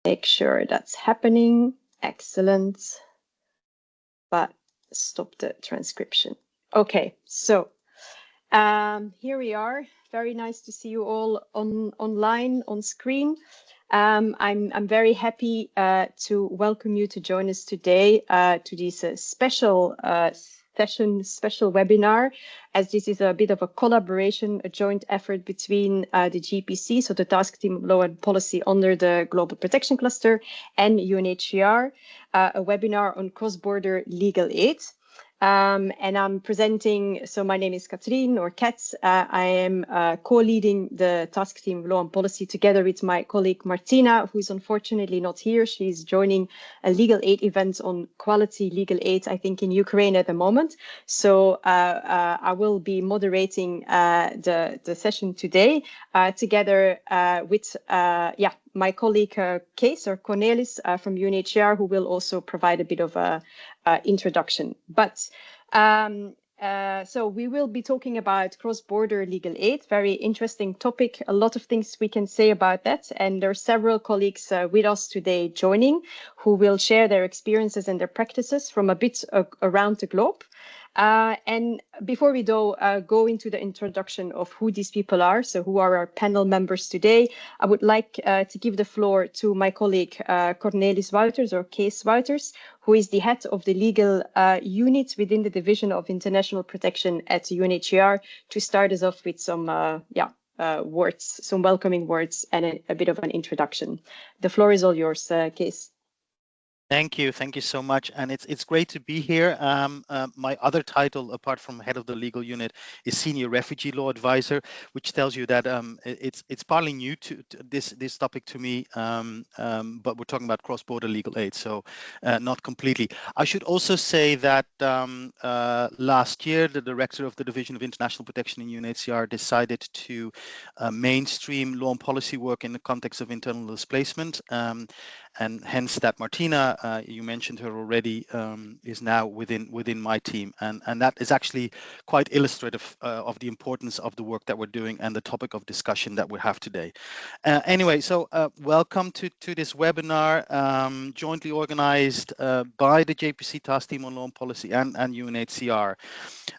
Make sure that's happening. Excellent. But stop the transcription. Okay, so here we are. Very nice to see you all online on screen. I'm very happy to welcome you to join us today to this special special webinar, as this is a bit of a collaboration, a joint effort between the GPC, so the Task Team of Law and Policy under the Global Protection Cluster, and UNHCR, a webinar on cross-border legal aid. And I'm presenting, so my name is Katrien, or Kat. I am co-leading the Task Team of Law and Policy together with my colleague Martina, who's unfortunately not here. She's joining a legal aid event on quality legal aid, I think, in Ukraine at the moment. So I will be moderating the session today together with my colleague Kees or Cornelis from UNHCR, who will also provide a bit of a introduction. But so we will be talking about cross-border legal aid, very interesting topic, a lot of things we can say about that. And there are several colleagues with us today joining who will share their experiences and their practices from a bit around the globe. And before we go into the introduction of who these people are, so who are our panel members today, I would like to give the floor to my colleague Cornelis Wouters, or Kees Wouters, who is the head of the legal unit within the Division of International Protection at UNHCR, to start us off with some words, some welcoming words, and a bit of an introduction. The floor is all yours, Kees. Thank you so much, and it's great to be here. My other title, apart from head of the legal unit, is senior refugee law advisor, which tells you that it's partly new to this topic to me, but we're talking about cross-border legal aid, so not completely. I should also say that last year, the director of the Division of International Protection in UNHCR decided to mainstream law and policy work in the context of internal displacement. And hence that Martina, you mentioned her already, is now within my team, and that is actually quite illustrative of the importance of the work that we're doing and the topic of discussion that we have today. Anyway, so welcome to this webinar, jointly organized by the JPC Task Team on Law and Policy and UNHCR.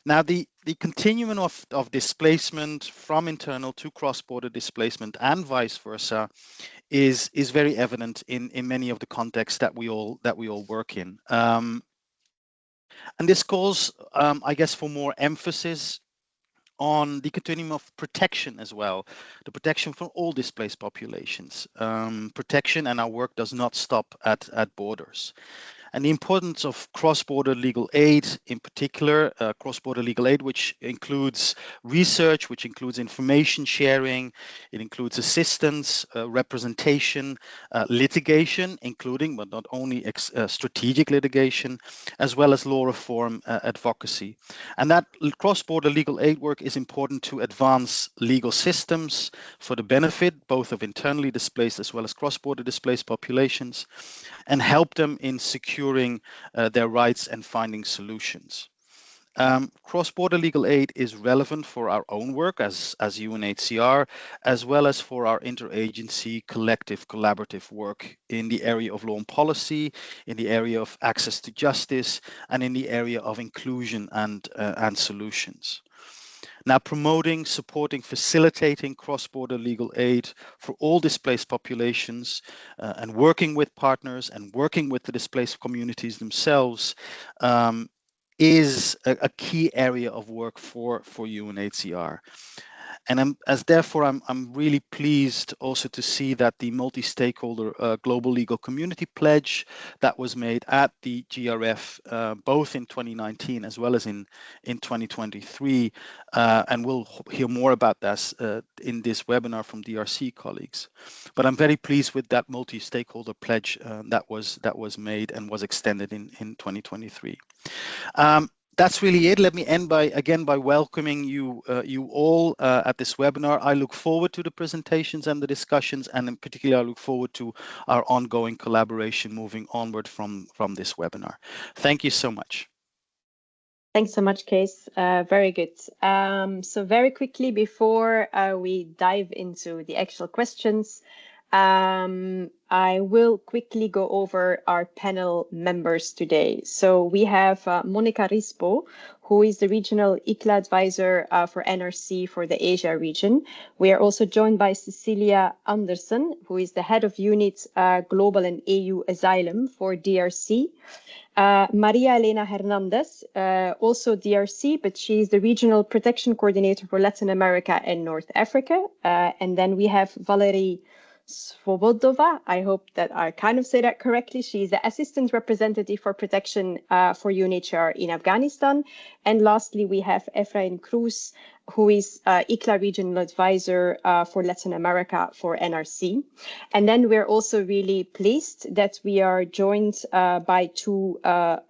Now, the continuum of displacement from internal to cross-border displacement and vice versa is very evident in many of the contexts that we all work in, and this calls, I guess, for more emphasis on the continuum of protection as well, the protection for all displaced populations. Protection and our work does not stop at borders. And the importance of cross-border legal aid, in particular, cross-border legal aid, which includes research, which includes information sharing, it includes assistance, representation, litigation, including, but not only strategic litigation, as well as law reform advocacy. And that cross-border legal aid work is important to advance legal systems for the benefit both of internally displaced as well as cross-border displaced populations, and help them in securing their rights and finding solutions. Cross-border legal aid is relevant for our own work as UNHCR, as well as for our interagency collective collaborative work in the area of law and policy, in the area of access to justice, and in the area of inclusion and solutions. Now, promoting, supporting, facilitating cross-border legal aid for all displaced populations, and working with partners and working with the displaced communities themselves is a key area of work for UNHCR. And therefore, I'm really pleased also to see that the multi-stakeholder global legal community pledge that was made at the GRF, both in 2019 as well as in 2023, and we'll hear more about this in this webinar from DRC colleagues. But I'm very pleased with that multi-stakeholder pledge that was made and was extended in 2023. That's really it. Let me end by welcoming you all at this webinar. I look forward to the presentations and the discussions, and in particular, I look forward to our ongoing collaboration moving onward from this webinar. Thank you so much. Thanks so much, Kees. Very good. So very quickly before we dive into the actual questions, I will quickly go over our panel members today. So we have Monica Rispo, who is the regional ICLA advisor for NRC for the Asia region. We are also joined by Cecilia Anderson, who is the head of unit Global and AU Asylum for DRC. Maria Elena Hernandez, also DRC, but she's the Regional Protection Coordinator for Latin America and North Africa. And then we have Valerie Svobodova. I hope that I kind of say that correctly. She's the Assistant Representative for Protection for UNHCR in Afghanistan. And lastly, we have Efrain Cruz, who is ICLA Regional Advisor for Latin America for NRC. And then we're also really pleased that we are joined by two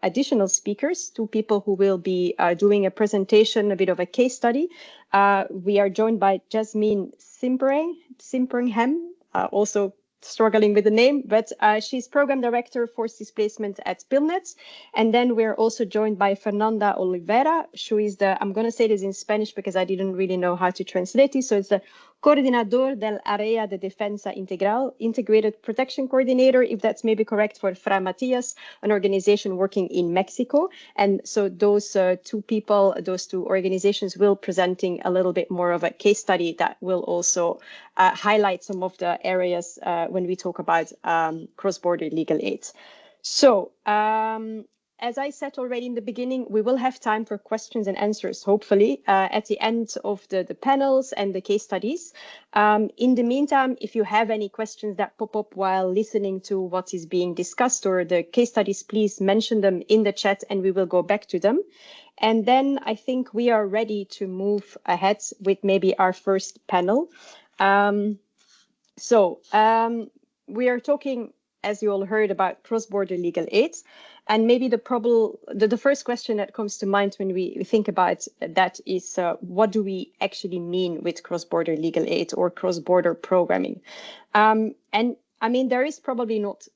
additional speakers, two people who will be doing a presentation, a bit of a case study. We are joined by Jasmine Simperingham, also struggling with the name, but she's Program Director for Displacement at PILNET. And then we're also joined by Fernanda Oliveira, who is the, I'm going to say this in Spanish because I didn't really know how to translate it. So it's the Coordinador del Área de Defensa Integral, Integrated Protection Coordinator, if that's maybe correct, for Fra Matias, an organization working in Mexico. And so those two people, those two organizations will presenting a little bit more of a case study that will also highlight some of the areas when we talk about cross-border legal aid. So, as I said already in the beginning, we will have time for questions and answers, hopefully, at the end of the panels and the case studies. In the meantime, if you have any questions that pop up while listening to what is being discussed or the case studies, please mention them in the chat and we will go back to them. And then I think we are ready to move ahead with maybe our first panel. We are talking, as you all heard, about cross-border legal aid. And maybe the first question that comes to mind when we think about that is, what do we actually mean with cross-border legal aid or cross-border programming? And I mean, there is probably not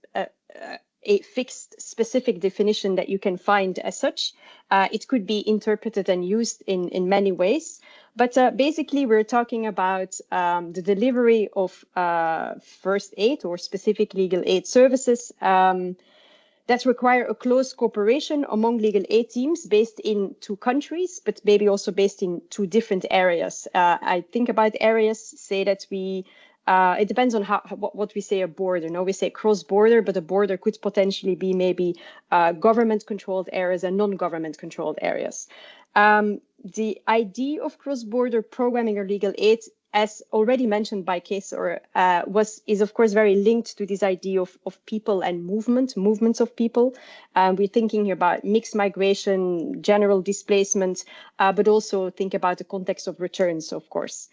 a fixed specific definition that you can find as such. It could be interpreted and used in many ways. But basically, we're talking about the delivery of first aid or specific legal aid services that require a close cooperation among legal aid teams based in two countries, but maybe also based in two different areas. I think about areas, say that we, it depends on what we say a border. No, we say cross-border, but a border could potentially be maybe government-controlled areas and non-government controlled areas. The idea of cross-border programming or legal aid, as already mentioned by Kees, is of course very linked to this idea of people and movements of people. We're thinking here about mixed migration, general displacement, but also think about the context of returns, of course.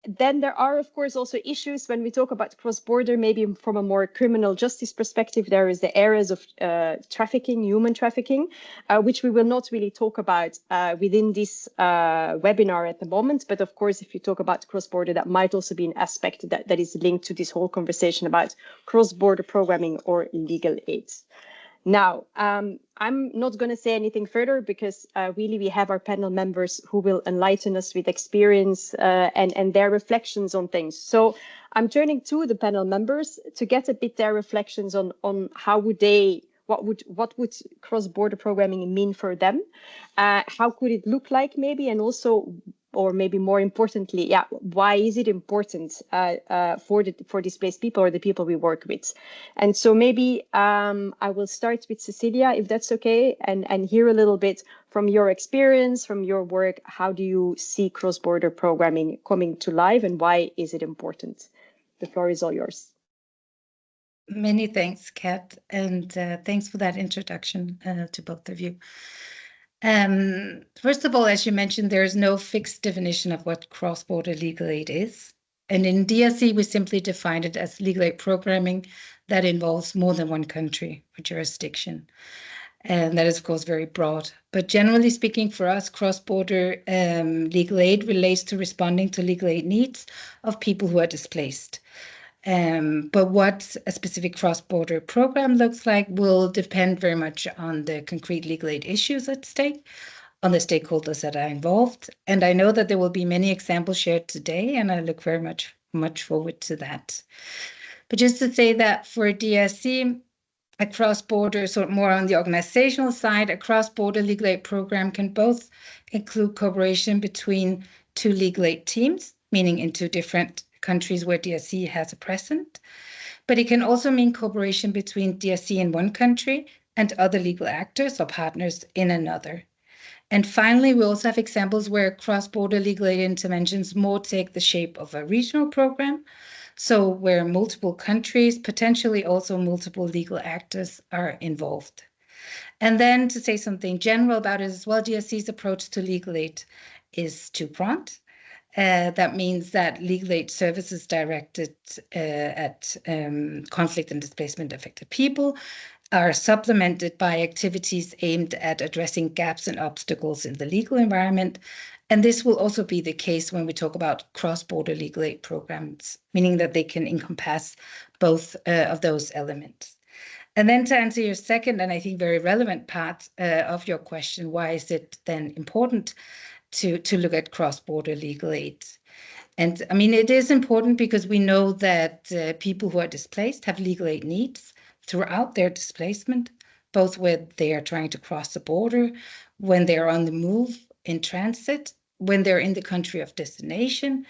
Then there are, of course, also issues when we talk about cross-border, maybe from a more criminal justice perspective. There is the areas of trafficking, human trafficking, which we will not really talk about within this webinar at the moment. But of course, if you talk about cross-border, that might also be an aspect that is linked to this whole conversation about cross-border programming or legal aid. Now, I'm not going to say anything further because really we have our panel members who will enlighten us with experience and their reflections on things. So I'm turning to the panel members to get a bit their reflections on how would they, what would cross-border programming mean for them? How could it look like maybe? And also, or maybe more importantly, yeah, why is it important for displaced people or the people we work with? And so maybe I will start with Cecilia, if that's okay, and hear a little bit from your experience, from your work. How do you see cross-border programming coming to life and why is it important? The floor is all yours. Many thanks, Kat, and thanks for that introduction to both of you. First of all, as you mentioned, there is no fixed definition of what cross-border legal aid is. And in DRC, we simply defined it as legal aid programming that involves more than one country or jurisdiction. And that is, of course, very broad. But generally speaking, for us, cross-border legal aid relates to responding to legal aid needs of people who are displaced. But what a specific cross-border program looks like will depend very much on the concrete legal aid issues at stake, on the stakeholders that are involved. And I know that there will be many examples shared today, and I look very much much forward to that. But just to say that for DRC, a cross-border, so more on the organizational side, a cross-border legal aid program can both include cooperation between two legal aid teams, meaning in two different countries where DRC has a presence, but it can also mean cooperation between DRC in one country and other legal actors or partners in another. And finally, we also have examples where cross-border legal aid interventions more take the shape of a regional program, so where multiple countries, potentially also multiple legal actors, are involved. And then to say something general about it as well, DRC's approach to legal aid is two-pronged. That means that legal aid services directed at conflict and displacement affected people are supplemented by activities aimed at addressing gaps and obstacles in the legal environment. And this will also be the case when we talk about cross-border legal aid programs, meaning that they can encompass both of those elements. And then to answer your second, and I think very relevant part of your question, why is it then important to look at cross-border legal aid? And I mean, it is important because we know that people who are displaced have legal aid needs throughout their displacement, both when they are trying to cross the border, when they're on the move in transit, when they're in the country of destination,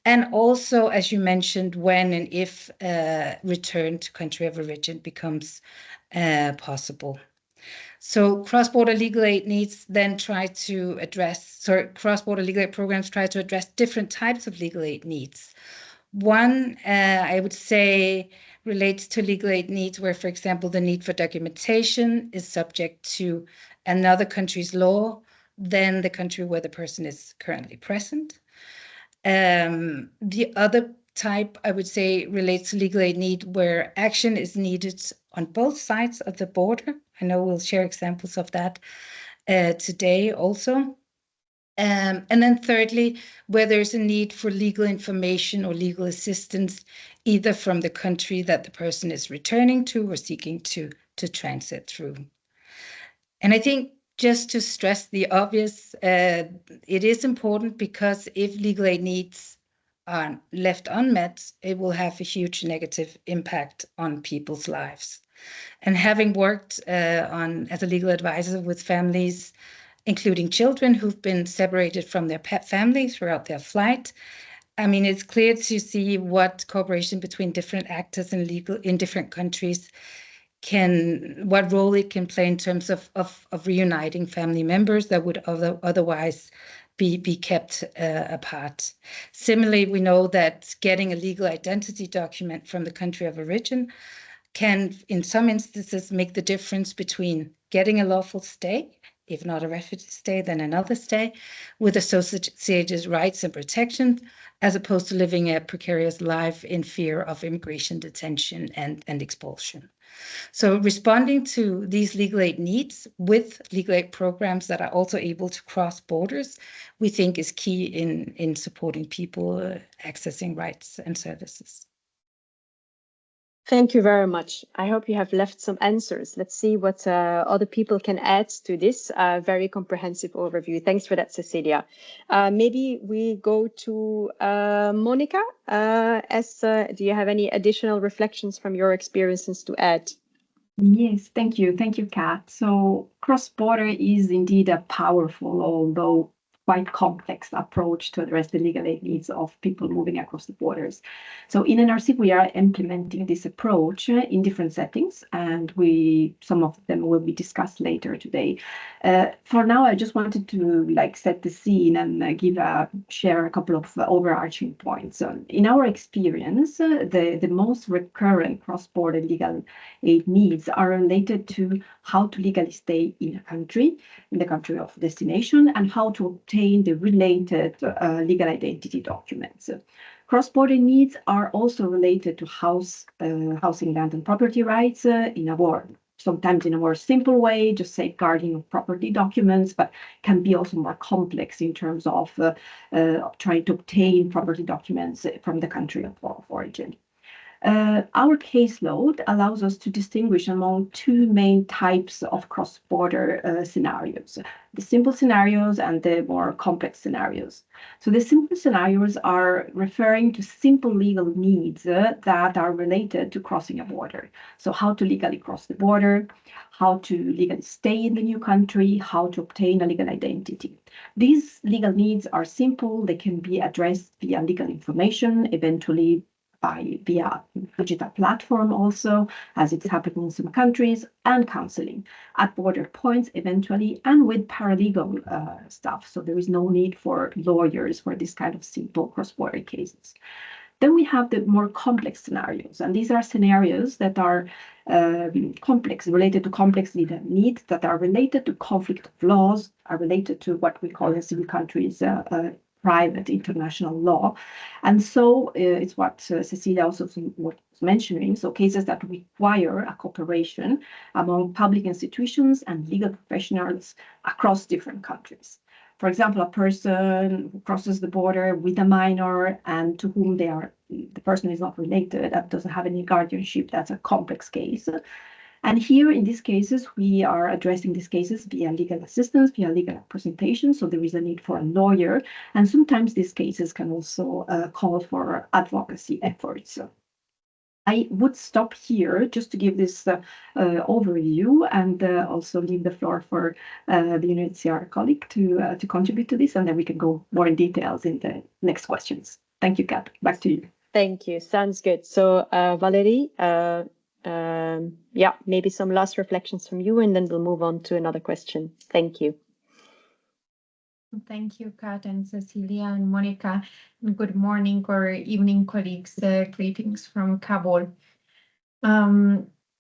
and also, as you mentioned, when and if return to country of origin becomes possible. So cross-border legal aid needs then cross-border legal aid programs try to address different types of legal aid needs. One, I would say, relates to legal aid needs where, for example, the need for documentation is subject to another country's law than the country where the person is currently present. The other type, I would say, relates to legal aid need where action is needed on both sides of the border. I know we'll share examples of that today also. And then thirdly, where there's a need for legal information or legal assistance, either from the country that the person is returning to or seeking to transit through. And I think just to stress the obvious, it is important because if legal aid needs are left unmet, it will have a huge negative impact on people's lives. And having worked as a legal advisor with families, including children who've been separated from their pet family throughout their flight, I mean, it's clear to see what cooperation between different actors in different countries what role it can play in terms of reuniting family members that would otherwise be kept apart. Similarly, we know that getting a legal identity document from the country of origin can, in some instances, make the difference between getting a lawful stay, if not a refugee stay, then another stay, with associated rights and protections, as opposed to living a precarious life in fear of immigration detention and expulsion. So responding to these legal aid needs with legal aid programs that are also able to cross borders, we think is key in supporting people accessing rights and services. Thank you very much. I hope you have left some answers. Let's see what other people can add to this very comprehensive overview. Thanks for that, Cecilia. Maybe we go to Monica. Do you have any additional reflections from your experiences to add? Yes, thank you. Thank you, Kat. So cross-border is indeed a powerful, although quite complex approach to address the legal aid needs of people moving across the borders. So in NRC, we are implementing this approach in different settings, and some of them will be discussed later today. For now, I just wanted to set the scene and share a couple of overarching points. In our experience, the most recurrent cross-border legal aid needs are related to how to legally stay in a country, in the country of destination, and how to obtain the related legal identity documents. Cross-border needs are also related to housing, land, and property rights sometimes in a more simple way, just safeguarding of property documents, but can be also more complex in terms of trying to obtain property documents from the country of origin. Our caseload allows us to distinguish among two main types of cross-border scenarios, the simple scenarios and the more complex scenarios. So the simple scenarios are referring to simple legal needs that are related to crossing a border. So how to legally cross the border, how to legally stay in the new country, how to obtain a legal identity. These legal needs are simple. They can be addressed via legal information, eventually via digital platform also, as it's happening in some countries, and counseling at border points eventually, and with paralegal stuff. So there is no need for lawyers for this kind of simple cross-border cases. Then we have the more complex scenarios, and these are scenarios that are complex, related to complex legal needs, that are related to conflict of laws, are related to what we call in civil countries private international law. And so it's what Cecilia also was mentioning, so cases that require a cooperation among public institutions and legal professionals across different countries. For example, a person who crosses the border with a minor and to whom the person is not related and doesn't have any guardianship, that's a complex case. And here, in these cases, we are addressing these cases via legal assistance, via legal representation. So there is a need for a lawyer. And sometimes these cases can also call for advocacy efforts. I would stop here just to give this overview and also leave the floor for the UNHCR colleague to contribute to this, and then we can go more in details in the next questions. Thank you, Kat. Back to you. Thank you. Sounds good. So Valerie, yeah, maybe some last reflections from you, and then we'll move on to another question. Thank you. Thank you, Kat and Cecilia and Monica. And good morning or evening, colleagues. Greetings from Kabul.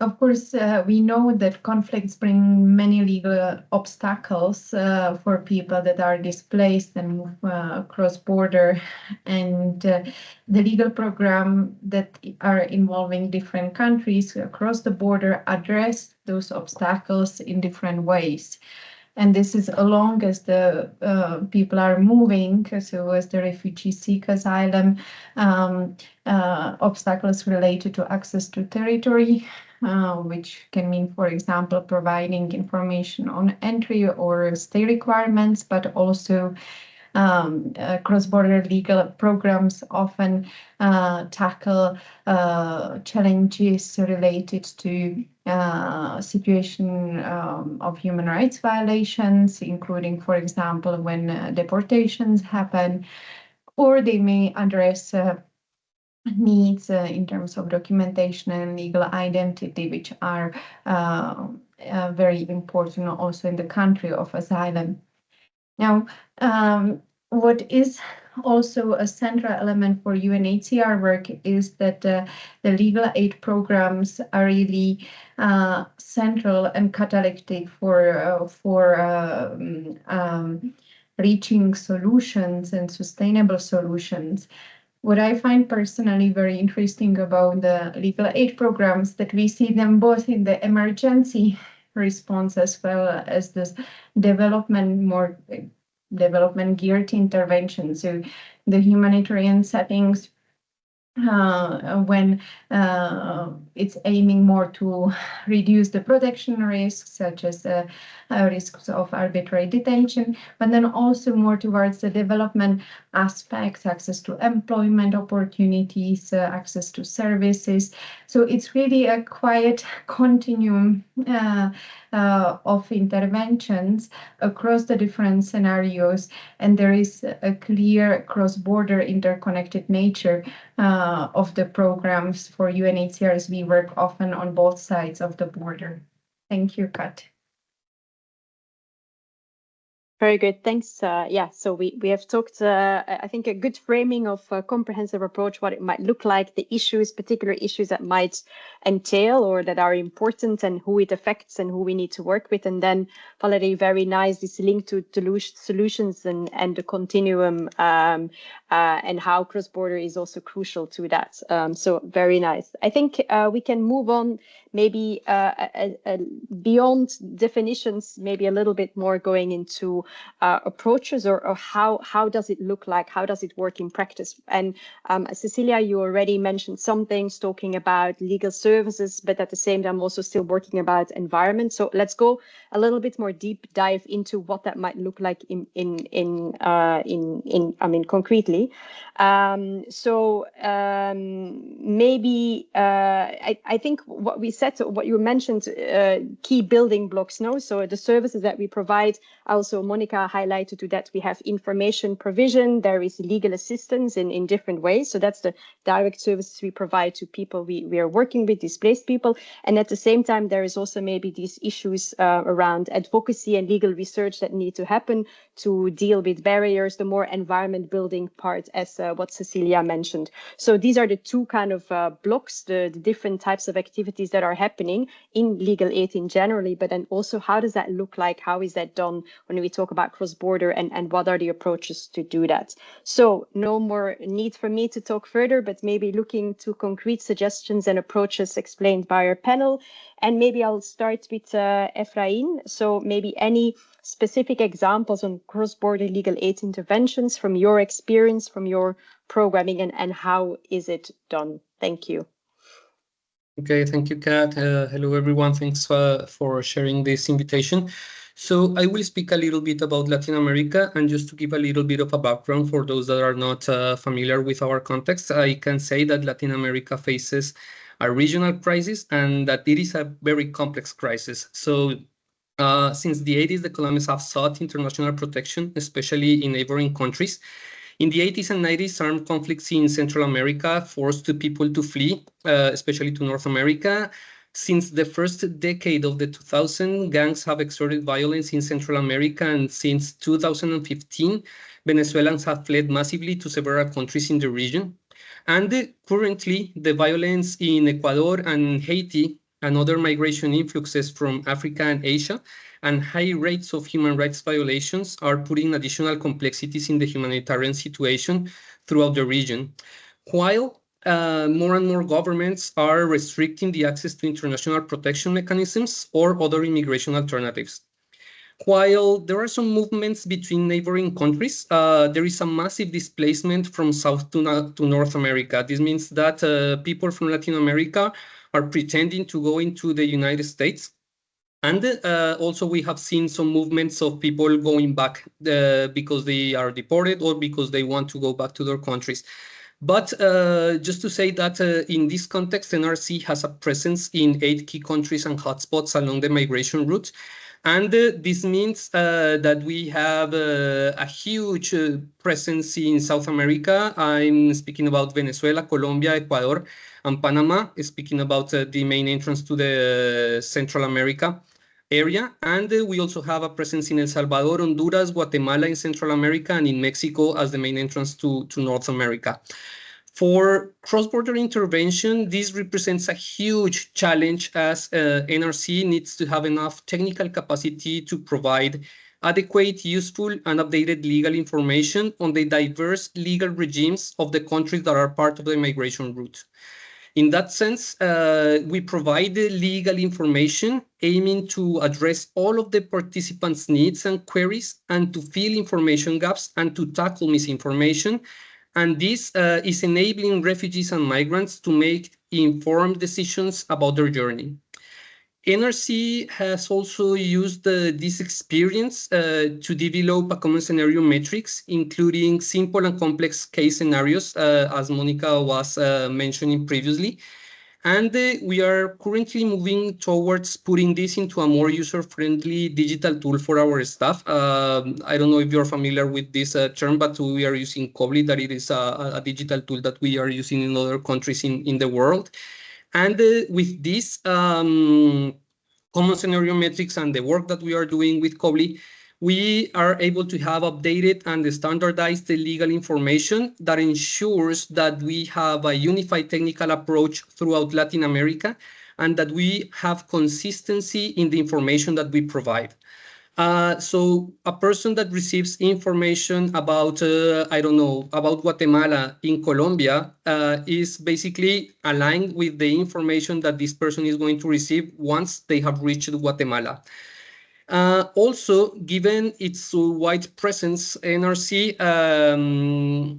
Of course, we know that conflicts bring many legal obstacles for people that are displaced and move cross-border. And the legal program that are involving different countries across the border address those obstacles in different ways. And this is along as the people are moving, so as the refugees seek asylum, obstacles related to access to territory, which can mean, for example, providing information on entry or stay requirements, but also cross-border legal programs often tackle challenges related to situation of human rights violations, including, for example, when deportations happen, or they may address needs in terms of documentation and legal identity, which are very important also in the country of asylum. Now, what is also a central element for UNHCR work is that the legal aid programs are really central and catalytic for reaching solutions and sustainable solutions. What I find personally very interesting about the legal aid programs that we see them both in the emergency response as well as this development geared intervention. So the humanitarian settings, when it's aiming more to reduce the protection risks, such as risks of arbitrary detention, but then also more towards the development aspects, access to employment opportunities, access to services. So it's really a quiet continuum of interventions across the different scenarios, and there is a clear cross-border interconnected nature of the programs for UNHCR, as we work often on both sides of the border. Thank you, Kat. Very good, thanks. Yeah, so we have talked, I think, a good framing of a comprehensive approach, what it might look like, the issues, particular issues that might entail or that are important, and who it affects and who we need to work with. And then, Valerie, very nice, this link to solutions and the continuum and how cross-border is also crucial to that. So very nice. I think we can move on maybe beyond definitions, maybe a little bit more going into approaches, or how does it look like? How does it work in practice? And Cecilia, you already mentioned some things talking about legal services, but at the same time also still working about environment. So let's go a little bit more deep dive into what that might look like concretely. Maybe I think what we said, what you mentioned, key building blocks. No, so the services that we provide. Also, Monica highlighted to that we have information provision. There is legal assistance in different ways. So that's the direct services we provide to people we are working with, displaced people. And at the same time, there is also maybe these issues around advocacy and legal research that need to happen to deal with barriers, the more environment building part, as what Cecilia mentioned. So these are the two kind of blocks, the different types of activities that are happening in legal aid in generally, but then also how does that look like? How is that done when we talk about cross-border, and what are the approaches to do that? So no more need for me to talk further, but maybe looking to concrete suggestions and approaches explained by our panel. And maybe I'll start with Efrain. So maybe any specific examples on cross-border legal aid interventions from your experience, from your programming, and how is it done? Thank you. Okay, thank you, Kat. Hello, everyone. Thanks for sharing this invitation. So I will speak a little bit about Latin America, and just to give a little bit of a background for those that are not familiar with our context, I can say that Latin America faces a regional crisis and that it is a very complex crisis. So since the 80s, the Colombians have sought international protection, especially in neighboring countries. In the 80s and 90s, armed conflicts in Central America forced people to flee, especially to North America. Since the first decade of the 2000s, gangs have exerted violence in Central America, and since 2015, Venezuelans have fled massively to several countries in the region. And currently, the violence in Ecuador and Haiti and other migration influxes from Africa and Asia and high rates of human rights violations are putting additional complexities in the humanitarian situation throughout the region. While more and more governments are restricting the access to international protection mechanisms or other immigration alternatives. While there are some movements between neighboring countries, there is a massive displacement from South to North America. This means that people from Latin America are pretending to go into the United States. And also we have seen some movements of people going back because they are deported or because they want to go back to their countries. But just to say that in this context, NRC has a presence in 8 key countries and hotspots along the migration route. And this means that we have a huge presence in South America. I'm speaking about Venezuela, Colombia, Ecuador, and Panama, speaking about the main entrance to the Central America area. And we also have a presence in El Salvador, Honduras, Guatemala in Central America, and in Mexico as the main entrance to North America. For cross-border intervention, this represents a huge challenge as NRC needs to have enough technical capacity to provide adequate, useful, and updated legal information on the diverse legal regimes of the countries that are part of the migration route. In that sense, we provide the legal information aiming to address all of the participants' needs and queries and to fill information gaps and to tackle misinformation. And this is enabling refugees and migrants to make informed decisions about their journey. NRC has also used this experience to develop a common scenario matrix, including simple and complex case scenarios, as Monica was mentioning previously. And we are currently moving towards putting this into a more user-friendly digital tool for our staff. I don't know if you're familiar with this term, but we are using Cobly, that it is a digital tool that we are using in other countries in the world. And with this common scenario metrics and the work that we are doing with Cobly, we are able to have updated and standardized legal information that ensures that we have a unified technical approach throughout Latin America and that we have consistency in the information that we provide. So a person that receives information about, I don't know, about Guatemala in Colombia is basically aligned with the information that this person is going to receive once they have reached Guatemala. Also, given its wide presence, NRC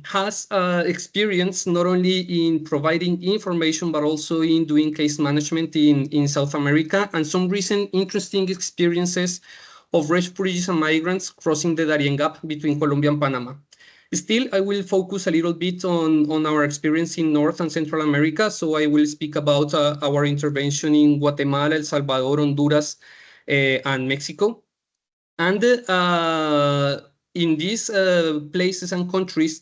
has experience not only in providing information, but also in doing case management in South America, and some recent interesting experiences of refugees and migrants crossing the Darien Gap between Colombia and Panama. Still, I will focus a little bit on our experience in North and Central America. So I will speak about our intervention in Guatemala, El Salvador, Honduras, and Mexico. And in these places and countries,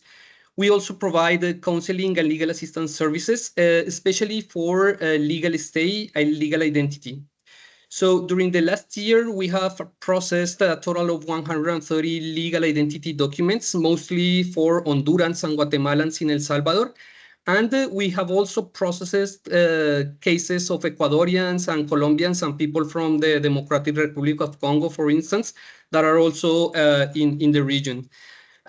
we also provide counseling and legal assistance services, especially for legal stay and legal identity. So during the last year, we have processed a total of 130 legal identity documents, mostly for Hondurans and Guatemalans in El Salvador. And we have also processed cases of Ecuadorians and Colombians and people from the Democratic Republic of Congo, for instance, that are also in the region.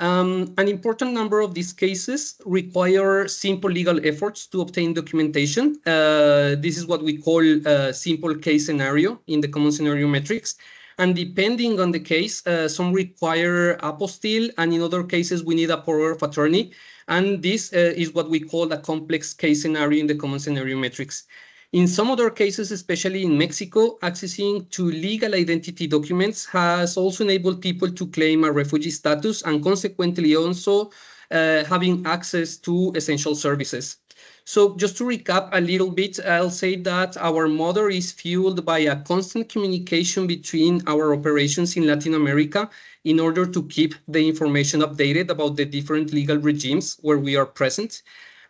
An important number of these cases require simple legal efforts to obtain documentation. This is what we call a simple case scenario in the common scenario metrics. And depending on the case, some require apostille, and in other cases, we need a power of attorney. And this is what we call a complex case scenario in the common scenario metrics. In some other cases, especially in Mexico, accessing to legal identity documents has also enabled people to claim a refugee status and consequently also having access to essential services. So just to recap a little bit, I'll say that our model is fueled by a constant communication between our operations in Latin America in order to keep the information updated about the different legal regimes where we are present.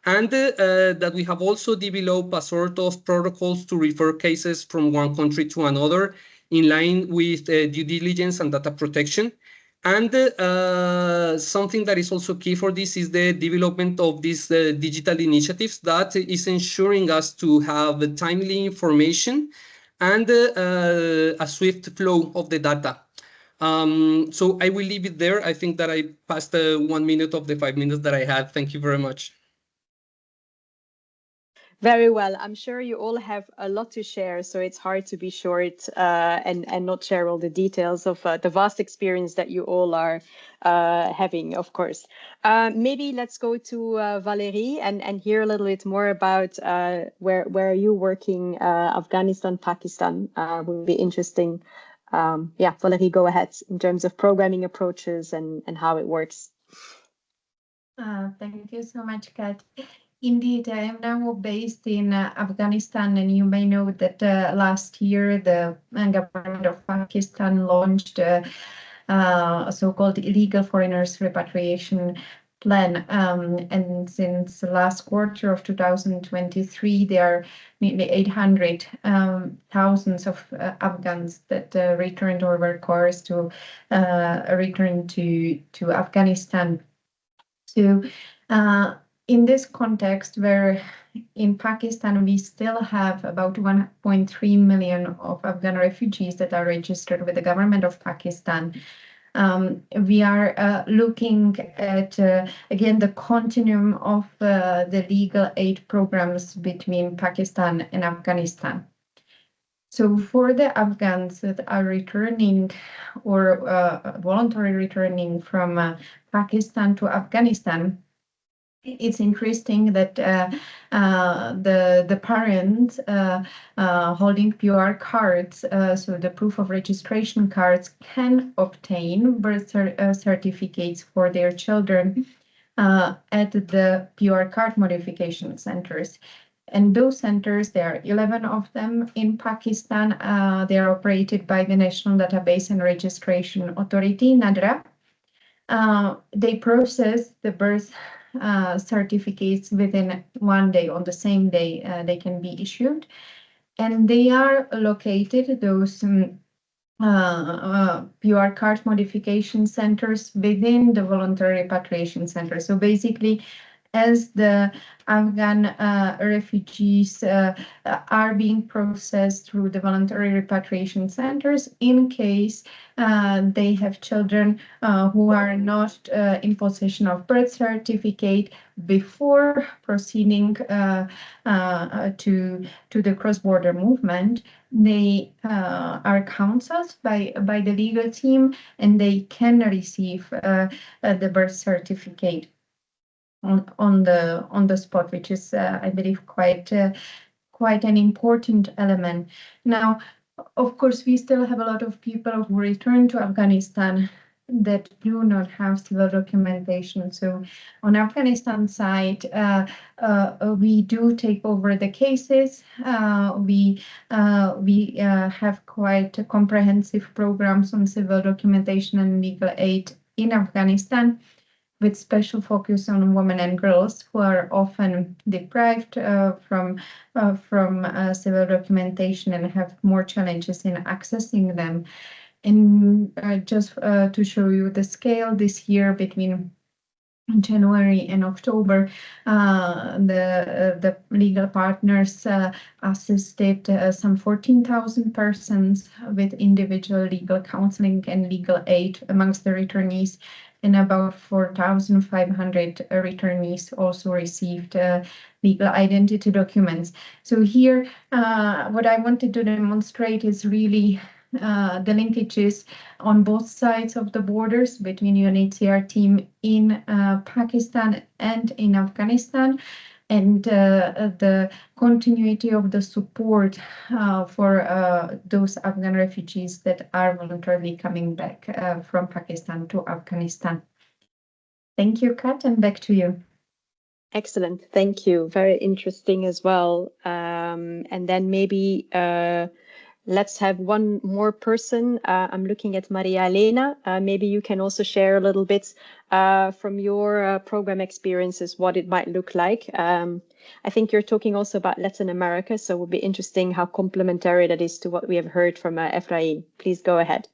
And that we have also developed a sort of protocols to refer cases from one country to another in line with due diligence and data protection. And something that is also key for this is the development of these digital initiatives that is ensuring us to have timely information and a swift flow of the data. So I will leave it there. I think that I passed 1 minute of the 5 minutes that I had. Thank you very much. Very well. I'm sure you all have a lot to share, so it's hard to be short and not share all the details of the vast experience that you all are having, of course. Maybe let's go to Valerie and hear a little bit more about where are you working, Afghanistan, Pakistan, would be interesting. Yeah, Valerie, go ahead in terms of programming approaches and how it works. Thank you so much, Kat. Indeed, I am now based in Afghanistan, and you may know that last year the government of Pakistan launched a so-called illegal foreigners repatriation plan. And since the last quarter of 2023, there are nearly 800,000 of Afghans that returned or were coerced to return to Afghanistan. So in this context, where in Pakistan we still have about 1.3 million of Afghan refugees that are registered with the government of Pakistan, we are looking at, again, the continuum of the legal aid programs between Pakistan and Afghanistan. So for the Afghans that are returning or voluntarily returning from Pakistan to Afghanistan, it's interesting that the parents holding PR cards, so the proof of registration cards, can obtain birth certificates for their children at the PR card modification centers. And those centers, there are 11 of them in Pakistan. They are operated by the National Database and Registration Authority, NADRA. They process the birth certificates within 1 day. On the same day they can be issued, and they are located, those PR card modification centers, within the voluntary repatriation center. So basically as the Afghan refugees are being processed through the voluntary repatriation centers in case they have children who are not in possession of birth certificate before proceeding to the cross-border movement. They are counseled by the legal team, and they can receive the birth certificate on the spot, which is, I believe, quite an important element. Now, of course, we still have a lot of people who return to Afghanistan that do not have civil documentation. So on Afghanistan side, we do take over the cases. We have quite comprehensive programs on civil documentation and legal aid in Afghanistan, with special focus on women and girls who are often deprived from civil documentation and have more challenges in accessing them. And just to show you the scale, this year between January and October, the legal partners assisted some 14,000 persons with individual legal counseling and legal aid amongst the returnees, and about 4,500 returnees also received legal identity documents. So here, what I wanted to demonstrate is really the linkages on both sides of the borders between UNHCR team in Pakistan and in Afghanistan, and the continuity of the support for those Afghan refugees that are voluntarily coming back from Pakistan to Afghanistan. Thank you, Kat, and back to you. Excellent. Thank you. Very interesting as well. And then maybe let's have one more person. I'm looking at Maria Elena. Maybe you can also share a little bit from your program experiences, what it might look like. I think you're talking also about Latin America, so it would be interesting how complementary that is to what we have heard from Efrain. Please go ahead.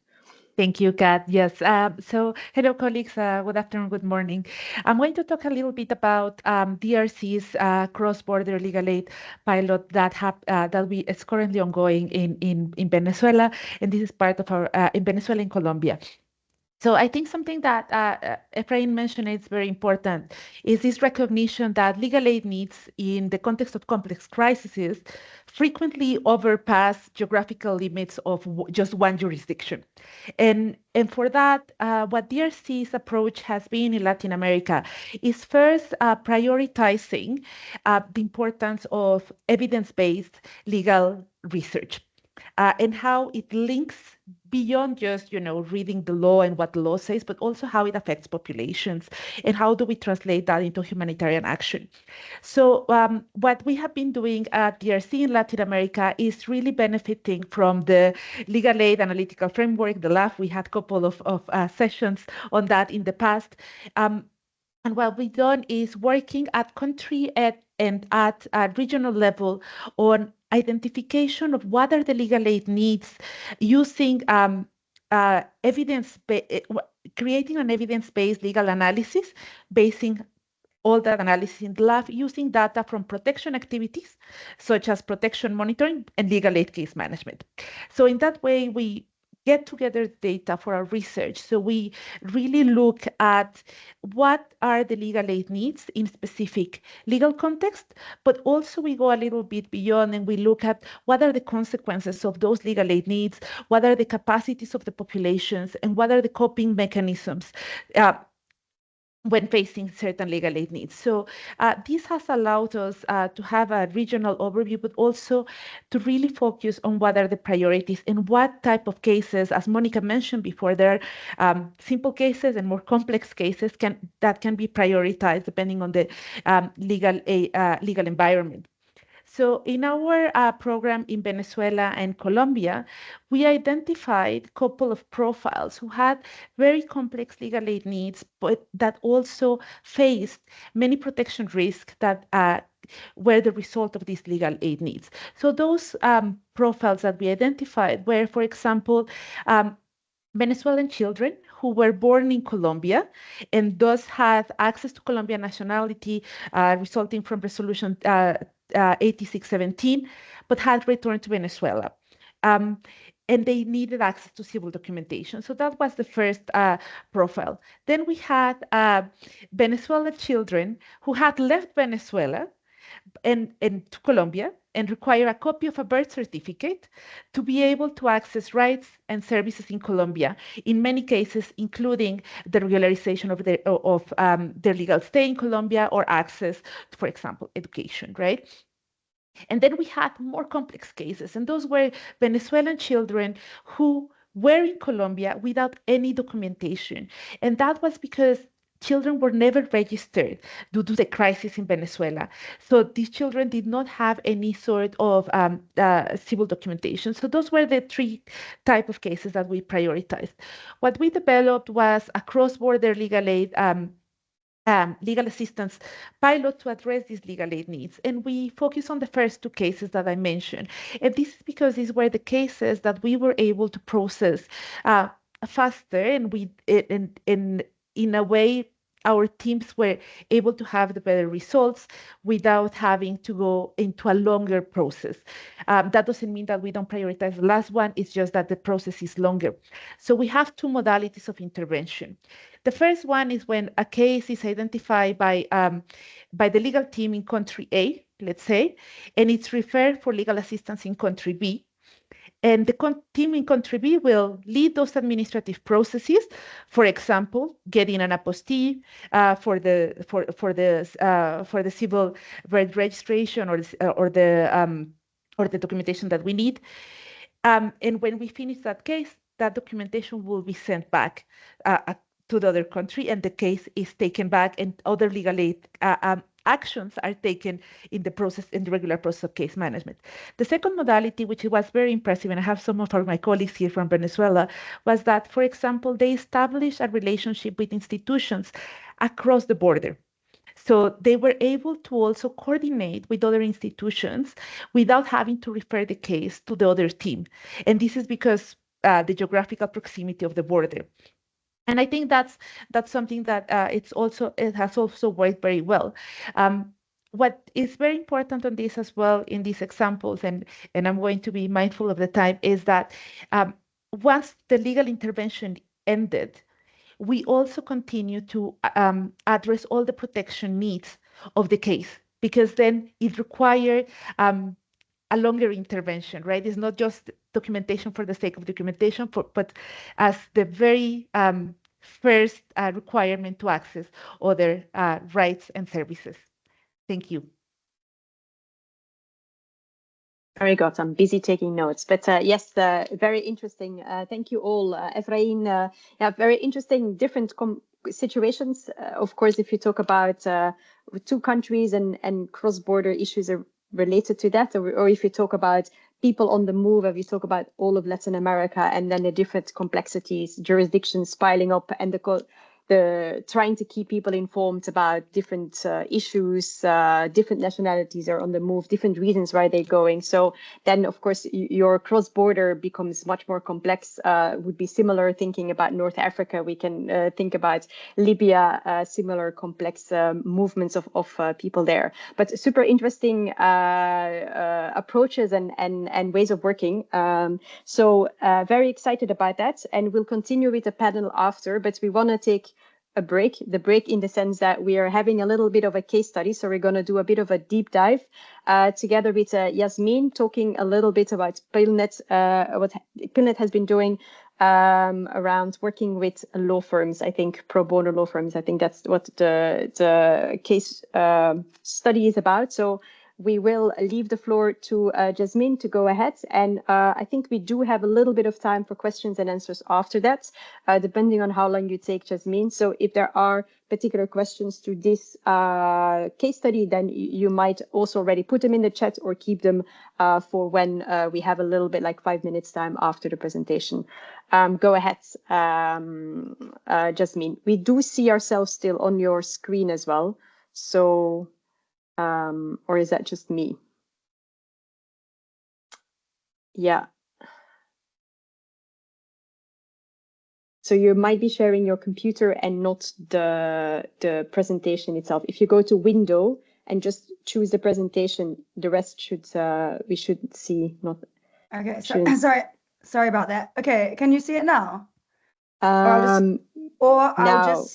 Thank you, Kat. Yes. So hello, colleagues. Good afternoon, good morning. I'm going to talk a little bit about DRC's cross-border legal aid pilot that is currently ongoing in Venezuela, and this is part of our in Venezuela and Colombia. So I think something that Efrain mentioned is very important is this recognition that legal aid needs in the context of complex crises frequently overpass geographical limits of just one jurisdiction. And for that, what DRC's approach has been in Latin America is first prioritizing the importance of evidence-based legal research. And how it links beyond just, reading the law and what the law says, but also how it affects populations and how do we translate that into humanitarian action. So what we have been doing at DRC in Latin America is really benefiting from the legal aid analytical framework, the LAF. We had a couple of sessions on that in the past. And what we've done is working at country and at regional level on identification of what are the legal aid needs, using creating an evidence-based legal analysis, basing all that analysis in the lab, using data from protection activities, such as protection monitoring and legal aid case management. So in that way, we get together data for our research. So we really look at what are the legal aid needs in specific legal context, but also we go a little bit beyond and we look at what are the consequences of those legal aid needs, what are the capacities of the populations, and what are the coping mechanisms when facing certain legal aid needs. So this has allowed us to have a regional overview, but also to really focus on what are the priorities and what type of cases, as Monica mentioned before, there are simple cases and more complex cases that can be prioritized depending on the legal environment. So in our program in Venezuela and Colombia, we identified a couple of profiles who had very complex legal aid needs, but that also faced many protection risks that were the result of these legal aid needs. So those profiles that we identified were, for example, Venezuelan children who were born in Colombia and thus had access to Colombian nationality resulting from Resolution 8617, but had returned to Venezuela. And they needed access to civil documentation. So that was the first profile. Then we had Venezuelan children who had left Venezuela and to Colombia and require a copy of a birth certificate to be able to access rights and services in Colombia, in many cases, including the regularization of their legal stay in Colombia or access to, for example, education, right? And then we had more complex cases, and those were Venezuelan children who were in Colombia without any documentation. And that was because children were never registered due to the crisis in Venezuela. So these children did not have any sort of civil documentation. So those were the three type of cases that we prioritized. What we developed was a cross-border legal aid legal assistance pilot to address these legal aid needs. And we focus on the first two cases that I mentioned. And this is because these were the cases that we were able to process faster, and we in a way our teams were able to have the better results without having to go into a longer process. That doesn't mean that we don't prioritize the last one, it's just that the process is longer. So we have two modalities of intervention. The first one is when a case is identified by the legal team in country A, let's say, and it's referred for legal assistance in country B. And the team in country B will lead those administrative processes. For example, getting an apostille for the civil registration or the documentation that we need. And when we finish that case, that documentation will be sent back to the other country, and the case is taken back, and other legal aid actions are taken in the regular process of case management. The second modality, which was very impressive, and I have some of my colleagues here from Venezuela, was that, for example, they established a relationship with institutions across the border. So they were able to also coordinate with other institutions without having to refer the case to the other team. And this is because the geographical proximity of the border. And I think that's something that it has also worked very well. What is very important on this as well in these examples, and I'm going to be mindful of the time, is that once the legal intervention ended, we also continue to address all the protection needs of the case, because then it required a longer intervention, right? It's not just documentation for the sake of documentation, but as the very first requirement to access other rights and services. Thank you. Very good. I'm busy taking notes, but yes, very interesting. Thank you all. Efrain, yeah, very interesting, different situations. Of course, if you talk about two countries and cross-border issues are related to that, or if you talk about people on the move, if you talk about all of Latin America, and then the different complexities, jurisdictions piling up, and the trying to keep people informed about different issues, different nationalities are on the move, different reasons why they're going. So then, of course, your cross-border becomes much more complex. Would be similar thinking about North Africa. We can think about Libya, similar complex movements of people there. But super interesting approaches and ways of working. So very excited about that. And we'll continue with the panel after, but we want to take the break in the sense that we are having a little bit of a case study. So we're going to do a bit of a deep dive together with Yasmin, talking a little bit about PILNet, what PILNet has been doing around working with law firms, I think pro bono law firms. I think that's what the case study is about. So we will leave the floor to Jasmine to go ahead. And I think we do have a little bit of time for questions and answers after that, depending on how long you take, Jasmine. So if there are particular questions to this case study, then you might also already put them in the chat or keep them for when we have a little bit like 5 minutes time after the presentation. Go ahead, Jasmine. We do see ourselves still on your screen as well. So or is that just me? Yeah. So you might be sharing your computer and not the presentation itself. If you go to Window and just choose the presentation, the rest should we should see. Not okay. So, sorry about that. Okay, can you see it now? I will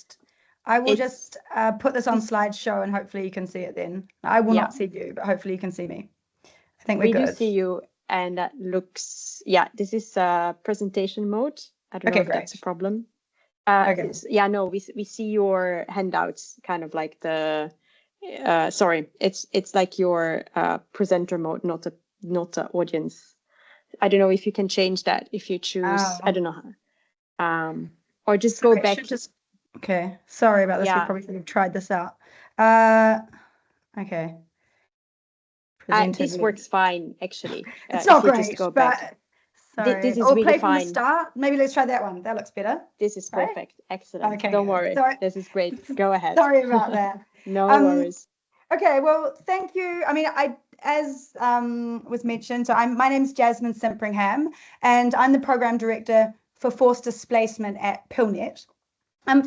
just put this on slideshow and hopefully you can see it then. I will not see you, but hopefully you can see me. I think we're good. We do see you, and that looks, this is presentation mode. I don't know if that's a problem. Okay. Yeah, no, we see your handouts, kind of like the, sorry, it's like your presenter mode, not a audience. I don't know if you can change that if you choose, I don't know how. Or just go back. Okay, sorry about this. We probably should have tried this out. Okay. This works fine, actually. It's not great, just go back. Sorry. This is really play fine. From the start. Maybe let's try that one. That looks better. This is perfect. Right? Excellent. Okay. Don't worry. This is great. Go ahead. Sorry about that. No worries. Okay. Well, thank you. I mean, as was mentioned, so my name's Jasmine Simpringham, and I'm the program director for forced displacement at PILNet.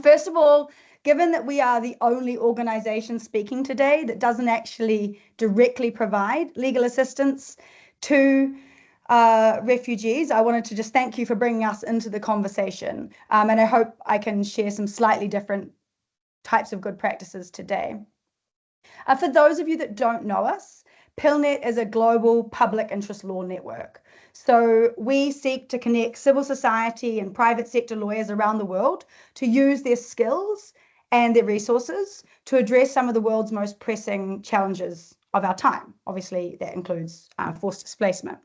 First of all, given that we are the only organization speaking today that doesn't actually directly provide legal assistance to refugees, I wanted to just thank you for bringing us into the conversation. And I hope I can share some slightly different types of good practices today. For those of you that don't know us, PILNet is a global public interest law network. So we seek to connect civil society and private sector lawyers around the world to use their skills and their resources to address some of the world's most pressing challenges of our time. Obviously, that includes forced displacement.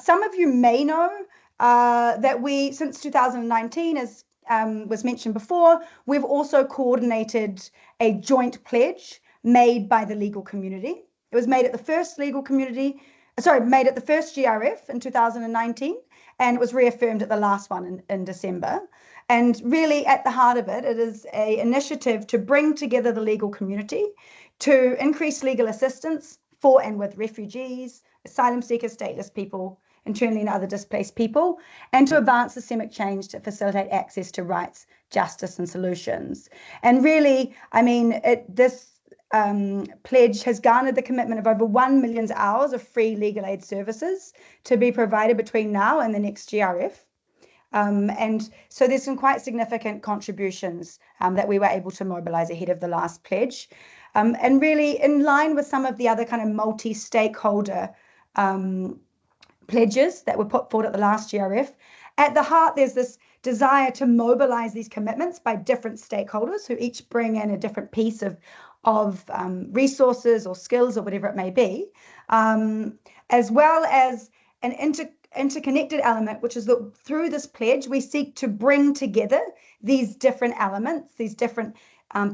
Some of you may know that we, since 2019, as was mentioned before, we've also coordinated a joint pledge made by the legal community. It was made at the first made at the first GRF in 2019, and it was reaffirmed at the last one in December. And really at the heart of it, it is an initiative to bring together the legal community to increase legal assistance for and with refugees, asylum seekers, stateless people, internally and other displaced people, and to advance systemic change to facilitate access to rights, justice, and solutions. And really, I mean, this pledge has garnered the commitment of over 1 million hours of free legal aid services to be provided between now and the next GRF. And so there's some quite significant contributions that we were able to mobilize ahead of the last pledge. And really in line with some of the other kind of multi-stakeholder pledges that were put forward at the last GRF, at the heart there's this desire to mobilize these commitments by different stakeholders who each bring in a different piece of resources or skills or whatever it may be, as well as an interconnected element, which is that through this pledge, we seek to bring together these different elements, these different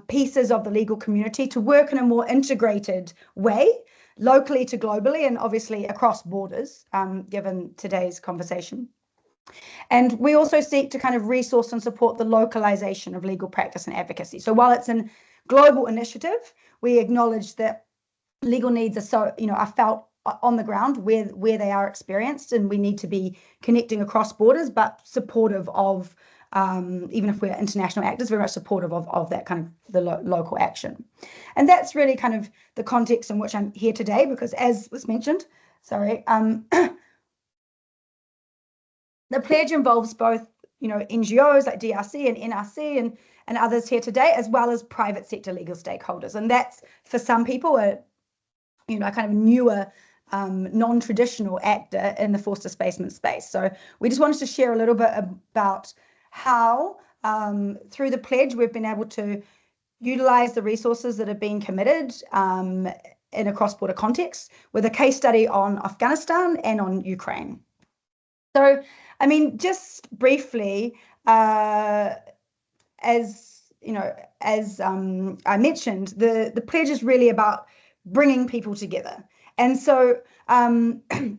pieces of the legal community to work in a more integrated way, locally to globally, and obviously across borders, given today's conversation. And we also seek to kind of resource and support the localization of legal practice and advocacy. So while it's a global initiative, we acknowledge that legal needs are felt on the ground where they are experienced, and we need to be connecting across borders, but supportive of, even if we're international actors, very much supportive of that kind of the local action. And that's really kind of the context in which I'm here today, because as was mentioned, the pledge involves both, NGOs like DRC and NRC and others here today, as well as private sector legal stakeholders. And that's, for some people, a kind of newer, non-traditional actor in the forced displacement space. So we just wanted to share a little bit about how, through the pledge, we've been able to utilize the resources that have been committed in a cross-border context, with a case study on Afghanistan and on Ukraine. So, I mean, just briefly, as I mentioned, the pledge is really about bringing people together. And so the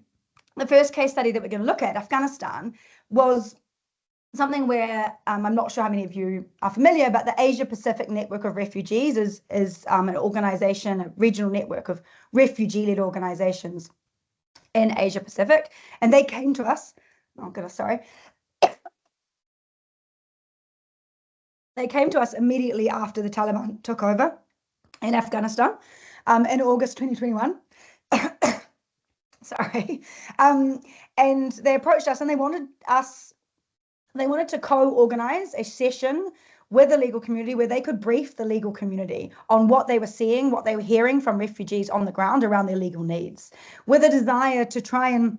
first case study that we're going to look at, Afghanistan, was something where I'm not sure how many of you are familiar, but the Asia Pacific Network of Refugees is an organization, a regional network of refugee-led organizations in Asia Pacific. And they came to us. Oh goodness, sorry. They came to us immediately after the Taliban took over in Afghanistan in August 2021. Sorry. And they approached us and they wanted to co-organize a session with the legal community where they could brief the legal community on what they were seeing, what they were hearing from refugees on the ground around their legal needs, with a desire to try and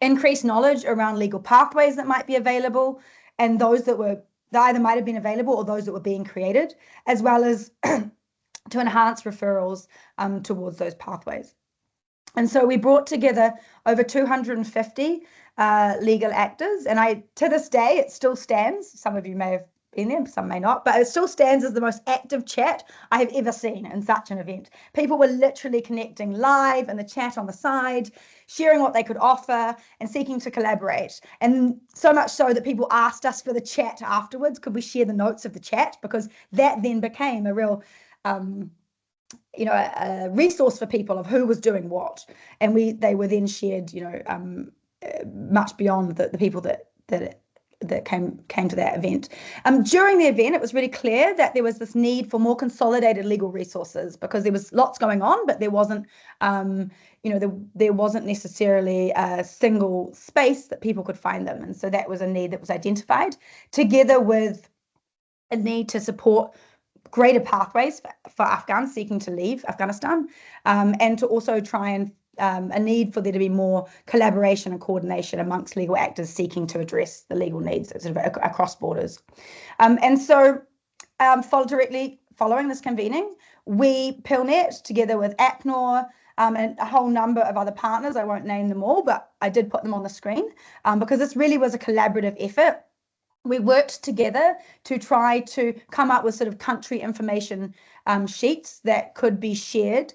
increase knowledge around legal pathways that might be available and those that either might have been available or those that were being created, as well as to enhance referrals towards those pathways. And so we brought together over 250 legal actors, and to this day, it still stands. Some of you may have been there, some may not, but it still stands as the most active chat I have ever seen in such an event. People were literally connecting live in the chat on the side, sharing what they could offer and seeking to collaborate. And so much so that people asked us for the chat afterwards, could we share the notes of the chat? Because that then became a real a resource for people of who was doing what, and they were then shared, much beyond the people that came to that event. During the event, it was really clear that there was this need for more consolidated legal resources because there was lots going on, but there wasn't, there wasn't necessarily a single space that people could find them, and so that was a need that was identified, together with a need to support greater pathways for Afghans seeking to leave Afghanistan, and to also try and a need for there to be more collaboration and coordination amongst legal actors seeking to address the legal needs sort of across borders. And so directly following this convening, PILNet, together with APNOR, and a whole number of other partners, I won't name them all, but I did put them on the screen because this really was a collaborative effort. We worked together to try to come up with sort of country information sheets that could be shared,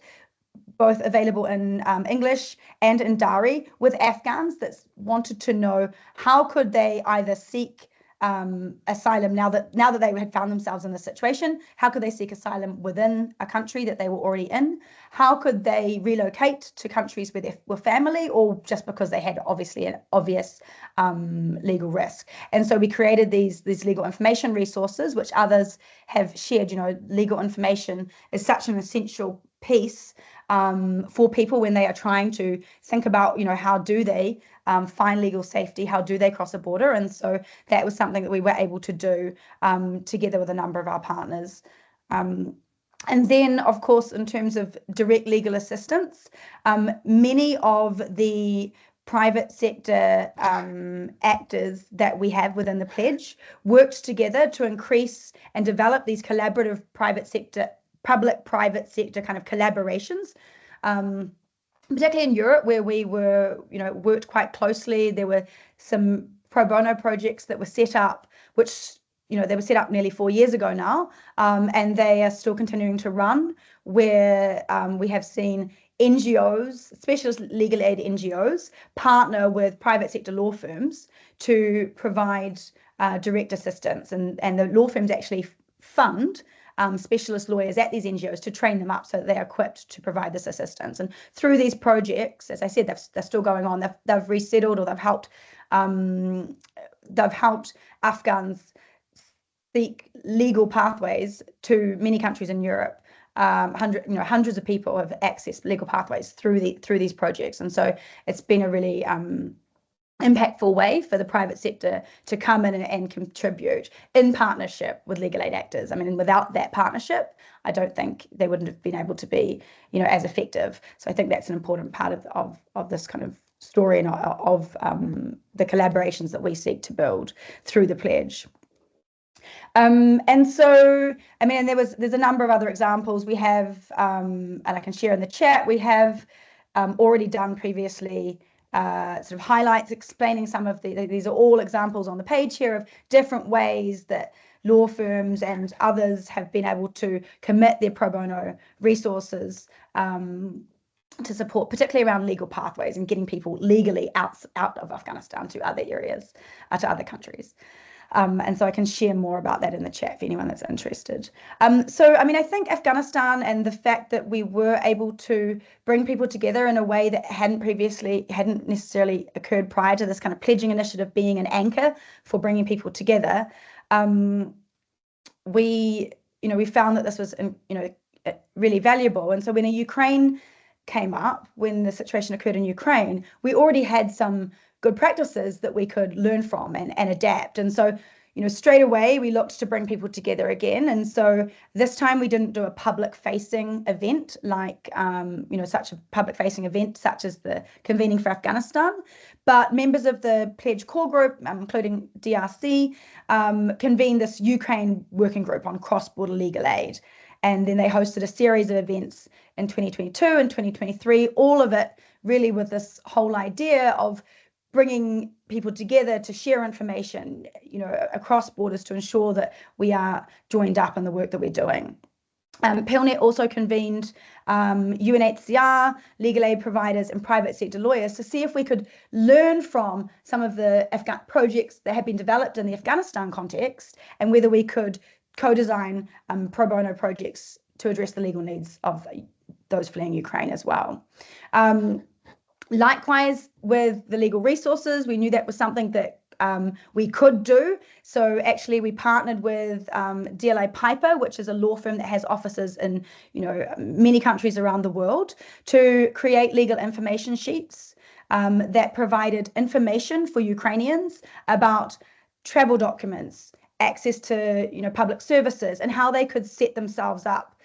both available in English and in Dari, with Afghans that wanted to know how could they either seek asylum now that they had found themselves in this situation. How could they seek asylum within a country that they were already in? How could they relocate to countries where they were family, or just because they had obviously an obvious legal risk? And so we created these legal information resources, which others have shared. Legal information is such an essential piece for people when they are trying to think about, how do they find legal safety, how do they cross a border? And so that was something that we were able to do together with a number of our partners. And then, of course, in terms of direct legal assistance, many of the private sector actors that we have within the pledge worked together to increase and develop these collaborative public-private sector kind of collaborations, particularly in Europe, where we were, worked quite closely. There were some pro bono projects that were set up, which, they were set up nearly 4 years ago now, and they are still continuing to run, where we have seen NGOs, specialist legal aid NGOs, partner with private sector law firms to provide direct assistance, and the law firms actually fund specialist lawyers at these NGOs to train them up so that they're equipped to provide this assistance. And through these projects, as I said, they're still going on. They've resettled, or they've helped Afghans seek legal pathways to many countries in Europe. Hundreds of people have accessed legal pathways through these projects, and so it's been a really impactful way for the private sector to come in and contribute in partnership with legal aid actors. I mean, without that partnership, I don't think they wouldn't have been able to be, as effective. So I think that's an important part of this kind of story and of the collaborations that we seek to build through the pledge. And so, I mean, there's a number of other examples we have, and I can share in the chat. We have already done previously sort of highlights explaining some of these are all examples on the page here of different ways that law firms and others have been able to commit their pro bono resources to support, particularly around legal pathways and getting people legally out of Afghanistan to other areas, to other countries. And so I can share more about that in the chat for anyone that's interested. So, I mean, I think Afghanistan and the fact that we were able to bring people together in a way that hadn't necessarily occurred prior to this kind of pledging initiative being an anchor for bringing people together, we found that this was, really valuable. And so when Ukraine came up, when the situation occurred in Ukraine, we already had some good practices that we could learn from and adapt. And so, straight away we looked to bring people together again. And so this time we didn't do a public facing event like, such a public facing event such as the convening for Afghanistan, but members of the pledge core group, including DRC, convened this Ukraine working group on cross-border legal aid. And then they hosted a series of events in 2022 and 2023, all of it really with this whole idea of bringing people together to share information, across borders to ensure that we are joined up in the work that we're doing. PILNet also convened UNHCR, legal aid providers and private sector lawyers to see if we could learn from some of the projects that have been developed in the Afghanistan context and whether we could co-design pro bono projects to address the legal needs of those fleeing Ukraine as well. Likewise, with the legal resources, we knew that was something that we could do. So actually we partnered with DLA Piper, which is a law firm that has offices in many countries around the world, to create legal information sheets that provided information for Ukrainians about travel documents, access to public services, and how they could set themselves up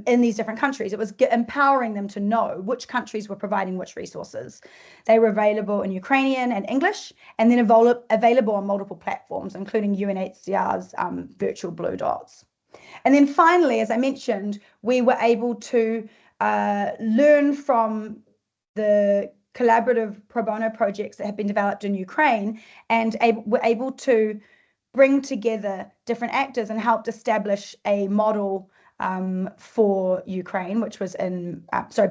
in these different countries. It was empowering them to know which countries were providing which resources. They were available in Ukrainian and English, and then available on multiple platforms, including UNHCR's virtual blue dots. And then finally, as I mentioned, we were able to learn from the collaborative pro bono projects that have been developed in Ukraine, and were able to bring together different actors and helped establish a model for Ukraine, which was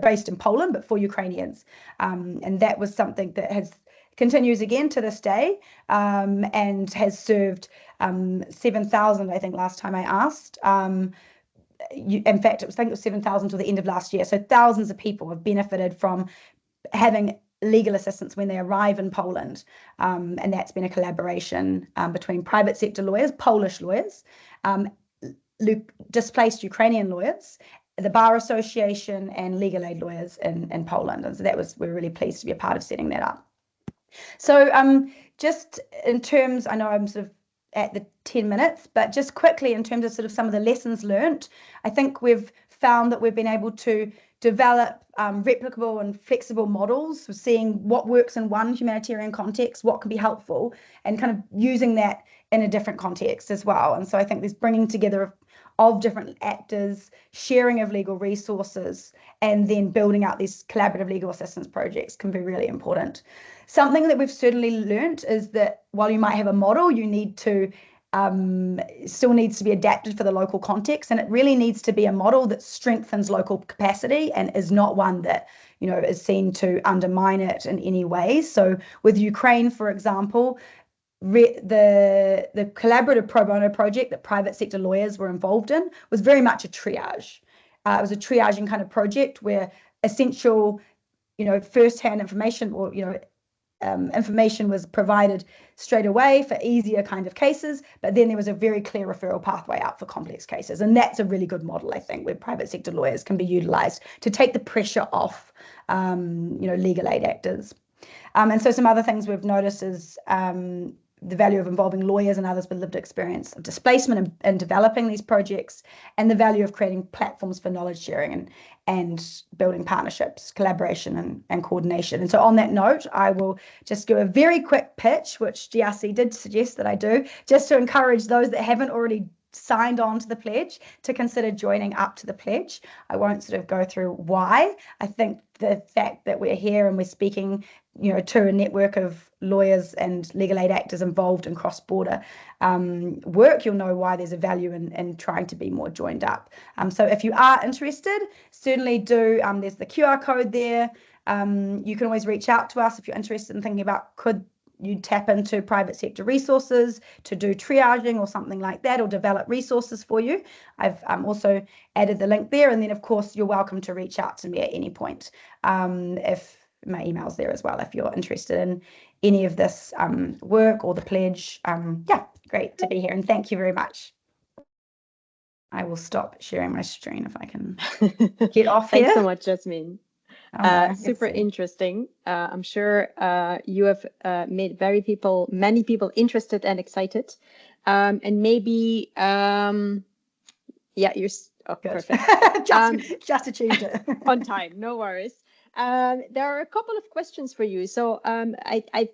based in Poland, but for Ukrainians. And that was something that continues again to this day, and has served 7,000, I think last time I asked. In fact, I think it was 7,000 till the end of last year. So thousands of people have benefited from having legal assistance when they arrive in Poland. And that's been a collaboration between private sector lawyers, Polish lawyers, displaced Ukrainian lawyers, the Bar Association, and legal aid lawyers in Poland. And so we're really pleased to be a part of setting that up. So just in terms, I know I'm sort of at the 10 minutes, but just quickly in terms of sort of some of the lessons learned, I think we've found that we've been able to develop replicable and flexible models of seeing what works in one humanitarian context, what can be helpful, and kind of using that in a different context as well. And so I think there's bringing together of different actors, sharing of legal resources, and then building out these collaborative legal assistance projects can be really important. Something that we've certainly learned is that while you might have a model, you need to still needs to be adapted for the local context, and it really needs to be a model that strengthens local capacity and is not one that is seen to undermine it in any way. So with Ukraine, for example, the collaborative pro bono project that private sector lawyers were involved in was very much a triage. It was a triaging kind of project where essential, first-hand information or information was provided straight away for easier kind of cases, but then there was a very clear referral pathway out for complex cases. And that's a really good model, I think, where private sector lawyers can be utilized to take the pressure off, legal aid actors. And so some other things we've noticed is the value of involving lawyers and others with lived experience of displacement in developing these projects, and the value of creating platforms for knowledge sharing and building partnerships, collaboration and coordination. And so on that note, I will just do a very quick pitch, which GRC did suggest that I do, just to encourage those that haven't already signed on to the pledge to consider joining up to the pledge. I won't sort of go through why. I think the fact that we're here and we're speaking, to a network of lawyers and legal aid actors involved in cross-border work, you'll know why there's a value in trying to be more joined up. So if you are interested, certainly do. There's the QR code there. You can always reach out to us if you're interested in thinking about could you tap into private sector resources to do triaging or something like that, or develop resources for you. I've also added the link there. And then, of course, you're welcome to reach out to me at any point. If my email's there as well, if you're interested in any of this work or the pledge. Yeah, great to be here. And thank you very much. I will stop sharing my screen if I can get off Thanks here. so much, Jasmine. Oh, no, let's Super see. interesting. I'm sure you have made many people interested and excited. And maybe, yeah, Good. perfect. just achieved it. On time, no worries. There are a couple of questions for you. So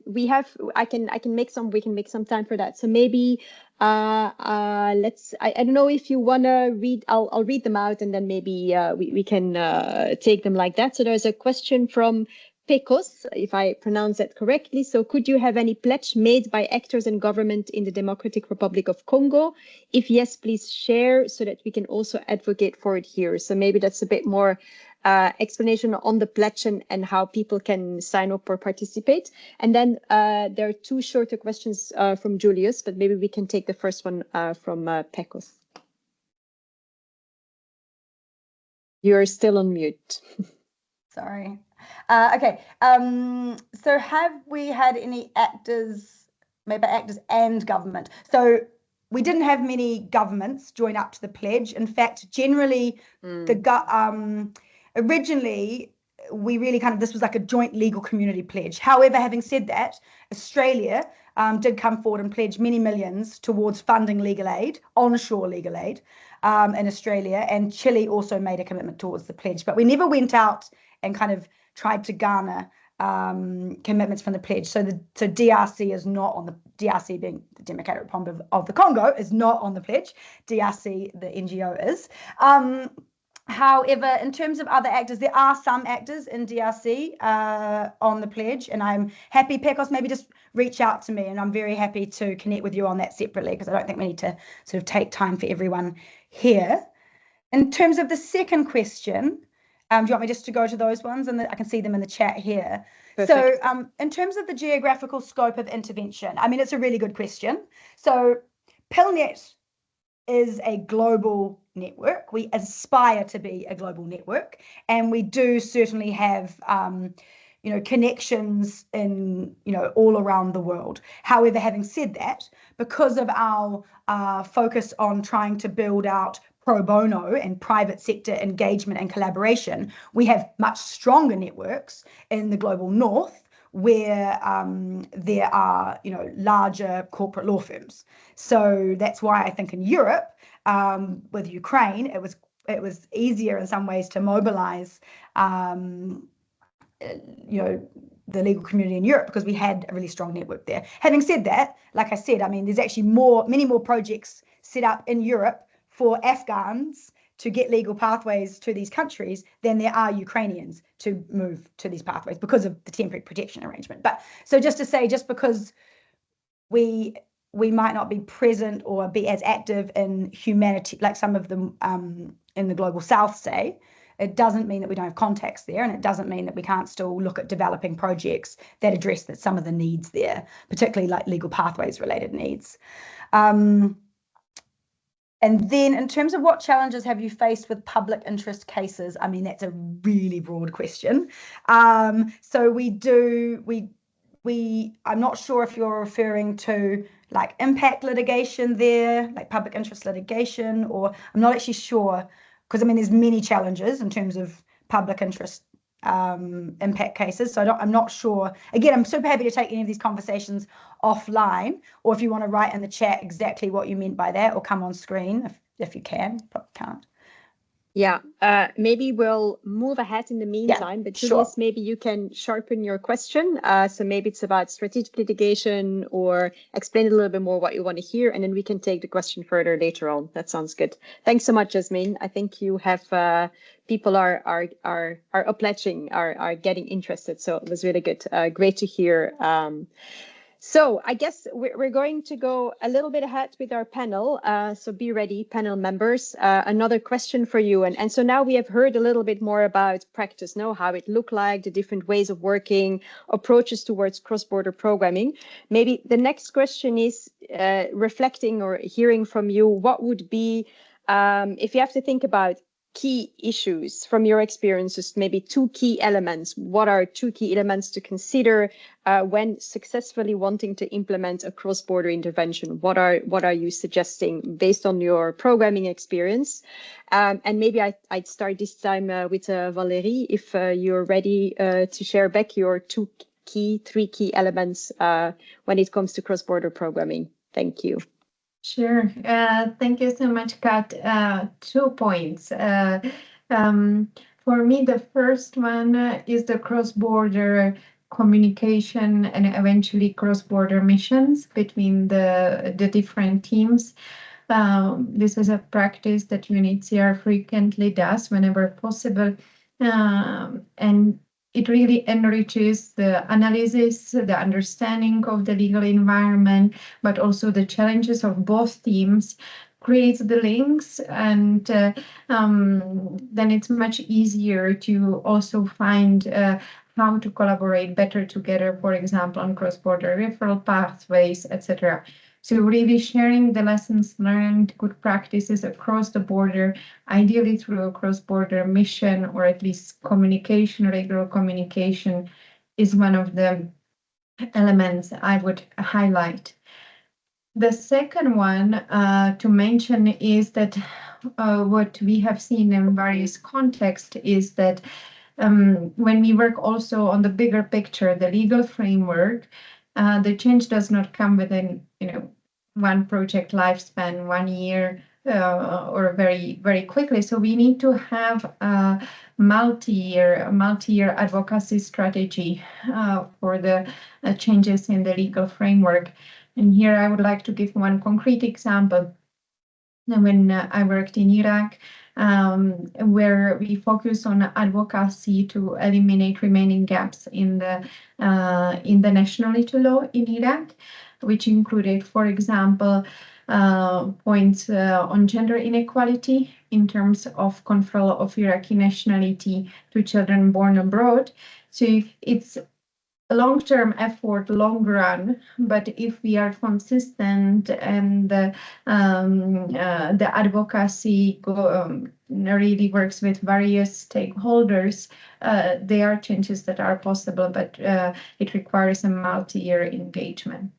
we can make some time for that. So maybe I don't know if you wanna read. I'll read them out, and then maybe we can take them like that. So there's a question from Pecos, if I pronounce that correctly. So could you have any pledge made by actors and government in the Democratic Republic of Congo? If yes, please share so that we can also advocate for it here. So maybe that's a bit more explanation on the pledge and how people can sign up or participate. And then there are two shorter questions from Julius, but maybe we can take the first one from Pecos. You're still on mute. Sorry. Okay. So have we had any actors, maybe actors and government? So we didn't have many governments join up to the pledge. In fact, generally, originally, we really this was like a joint legal community pledge. However, having said that, Australia did come forward and pledge many millions towards funding legal aid, onshore legal aid in Australia, and Chile also made a commitment towards the pledge. But we never went out and tried to garner commitments from the pledge. So DRC is not on the, DRC being the Democratic Republic of the Congo, is not on the pledge. DRC, the NGO, is. However, in terms of other actors, there are some actors in DRC on the pledge, and I'm happy, Pecos, maybe just reach out to me, and I'm very happy to connect with you on that separately, because I don't think we need to sort of take time for everyone here. In terms of the second question, do you want me just to go to those ones? And I can see them in the chat here. Perfect. So in terms of the geographical scope of intervention, I mean, it's a really good question. So PILNet is a global network. We aspire to be a global network, and we do certainly have connections in all around the world. However, having said that, because of our focus on trying to build out pro bono and private sector engagement and collaboration, we have much stronger networks in the global north, where there are larger corporate law firms. So that's why I think in Europe, with Ukraine, it was easier in some ways to mobilize the legal community in Europe, because we had a really strong network there. Having said that, like I said, I mean, there's actually many more projects set up in Europe for Afghans to get legal pathways to these countries than there are Ukrainians to move to these pathways because of the temporary protection arrangement. But so just to say, just because we might not be present or be as active in humanity, like some of them in the global south say, it doesn't mean that we don't have contacts there, and it doesn't mean that we can't still look at developing projects that address some of the needs there, particularly like legal pathways related needs. And then in terms of what challenges have you faced with public interest cases? I mean, that's a really broad question. So I'm not sure if you're referring to like impact litigation there, like public interest litigation, or I'm not actually sure, because I mean, there's many challenges in terms of public interest impact cases. So I'm not sure. Again, I'm super happy to take any of these conversations offline, or if you want to write in the chat exactly what you meant by that, or come on screen if you can. Probably can't. Yeah, maybe we'll move ahead in the meantime, but Julius, sure. Maybe you can sharpen your question. So maybe it's about strategic litigation, or explain a little bit more what you want to hear, and then we can take the question further later on. That sounds good. Thanks so much, Jasmine. I think you have people are pledging, are getting interested. So it was really good. Great to hear. So I guess we're going to go a little bit ahead with our panel. So be ready, panel members. Another question for you. And so now we have heard a little bit more about practice, how it looked like, the different ways of working, approaches towards cross-border programming. Maybe the next question is reflecting or hearing from you, what would be, if you have to think about key issues from your experiences, maybe 2 key elements. What are 2 key elements to consider when successfully wanting to implement a cross-border intervention? What are you suggesting based on your programming experience? And maybe I'd start this time with Valérie, if you're ready to share back your 3 key elements when it comes to cross-border programming. Thank you. Sure. Thank you so much, Kat. 2 points. For me, the first one is the cross-border communication and eventually cross-border missions between the different teams. This is a practice that UNHCR frequently does whenever possible. And it really enriches the analysis, the understanding of the legal environment, but also the challenges of both teams, creates the links, and then it's much easier to also find how to collaborate better together, for example, on cross-border referral pathways, etc. So really sharing the lessons learned, good practices across the border, ideally through a cross-border mission or at least communication, regular communication, is one of the elements I would highlight. The second one to mention is that what we have seen in various contexts is that when we work also on the bigger picture, the legal framework, the change does not come within, one project lifespan, 1 year, or very, very quickly. So we need to have a multi-year advocacy strategy for the changes in the legal framework. And here I would like to give one concrete example. When I worked in Iraq, where we focus on advocacy to eliminate remaining gaps in the nationality law in Iraq, which included, for example, points on gender inequality in terms of conferral of Iraqi nationality to children born abroad. So it's a long-term effort, long run, but if we are consistent and the advocacy really works with various stakeholders, there are changes that are possible, but it requires a multi-year engagement.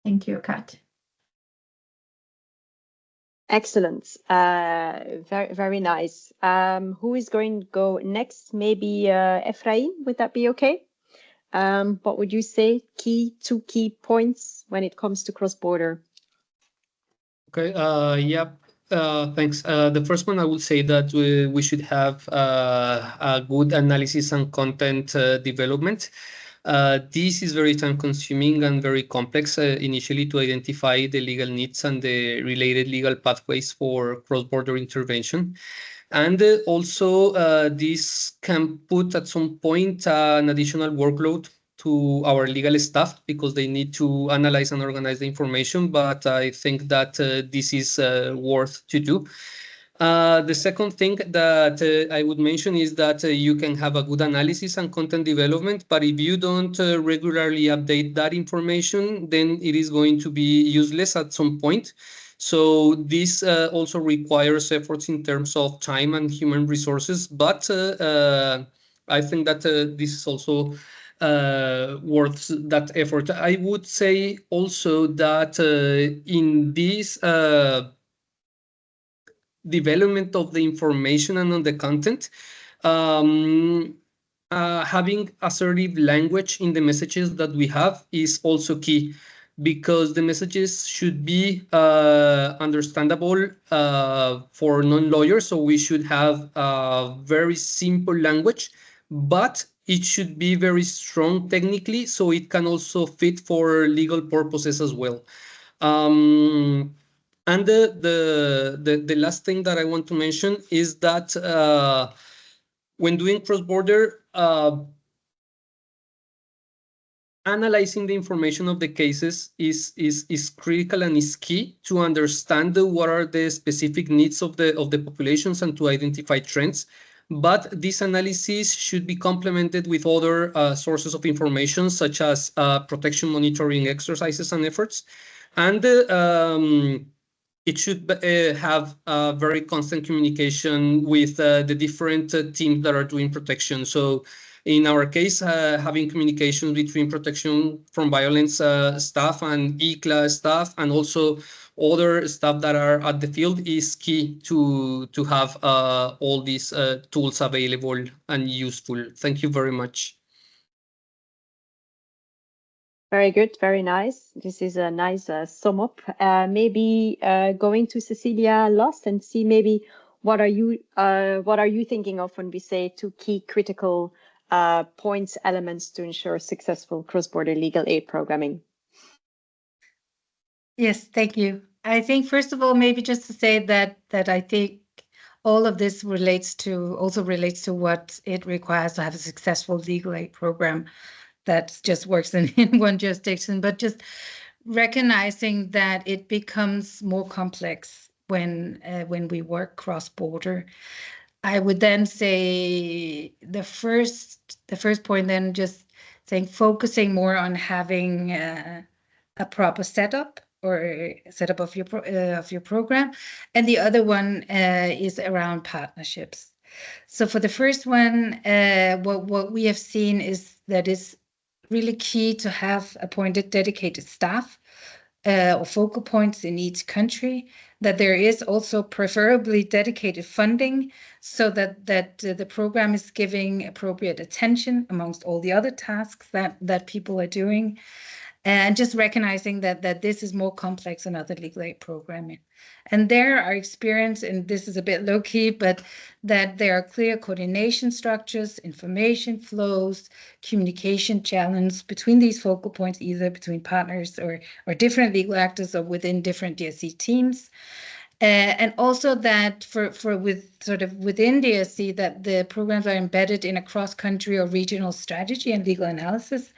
Thank you, Kat. Excellent. Very, very nice. Who is going to go next? Maybe Ephraim, would that be okay? What would you say 2 key points when it comes to cross-border? Okay, thanks. The first one, I would say that we should have a good analysis and content development. This is very time-consuming and very complex initially to identify the legal needs and the related legal pathways for cross-border intervention. And also, this can put at some point an additional workload to our legal staff because they need to analyze and organize the information. But I think that this is worth to do. The second thing that I would mention is that you can have a good analysis and content development, but if you don't regularly update that information, then it is going to be useless at some point. So this also requires efforts in terms of time and human resources, but I think that this is also worth that effort. I would say also that in this development of the information and on the content, having assertive language in the messages that we have is also key, because the messages should be understandable for non-lawyers. So we should have very simple language, but it should be very strong technically, so it can also fit for legal purposes as well. And the last thing that I want to mention is that when doing cross-border, analyzing the information of the cases is critical and is key to understand what are the specific needs of the populations and to identify trends. But this analysis should be complemented with other sources of information, such as protection monitoring exercises and efforts. And it should have very constant communication with the different teams that are doing protection. So in our case, having communication between protection from violence staff and ECLA staff, and also other staff that are at the field, is key to have all these tools available and useful. Thank you very much. Very good, very nice. This is a nice sum up. Maybe going to Cecilia Lost and see maybe what are you thinking of when we say 2 key critical points, elements to ensure successful cross-border legal aid programming? Yes, thank you. I think first of all, maybe just to say that I think all of this also relates to what it requires to have a successful legal aid program that just works in one jurisdiction, but just recognizing that it becomes more complex when we work cross-border. I would then say the first point, then just saying focusing more on having a proper setup or setup of your program, and the other one is around partnerships. So for the first one, what we have seen is that it's really key to have appointed dedicated staff or focal points in each country, that there is also preferably dedicated funding so that the program is giving appropriate attention amongst all the other tasks that people are doing. And just recognizing that this is more complex than other legal aid programming. And there our experience, and this is a bit low-key, but that there are clear coordination structures, information flows, communication channels between these focal points, either between partners or different legal actors or within different DSC teams. And also that within DSC, that the programs are embedded in a cross-country or regional strategy and legal analysis.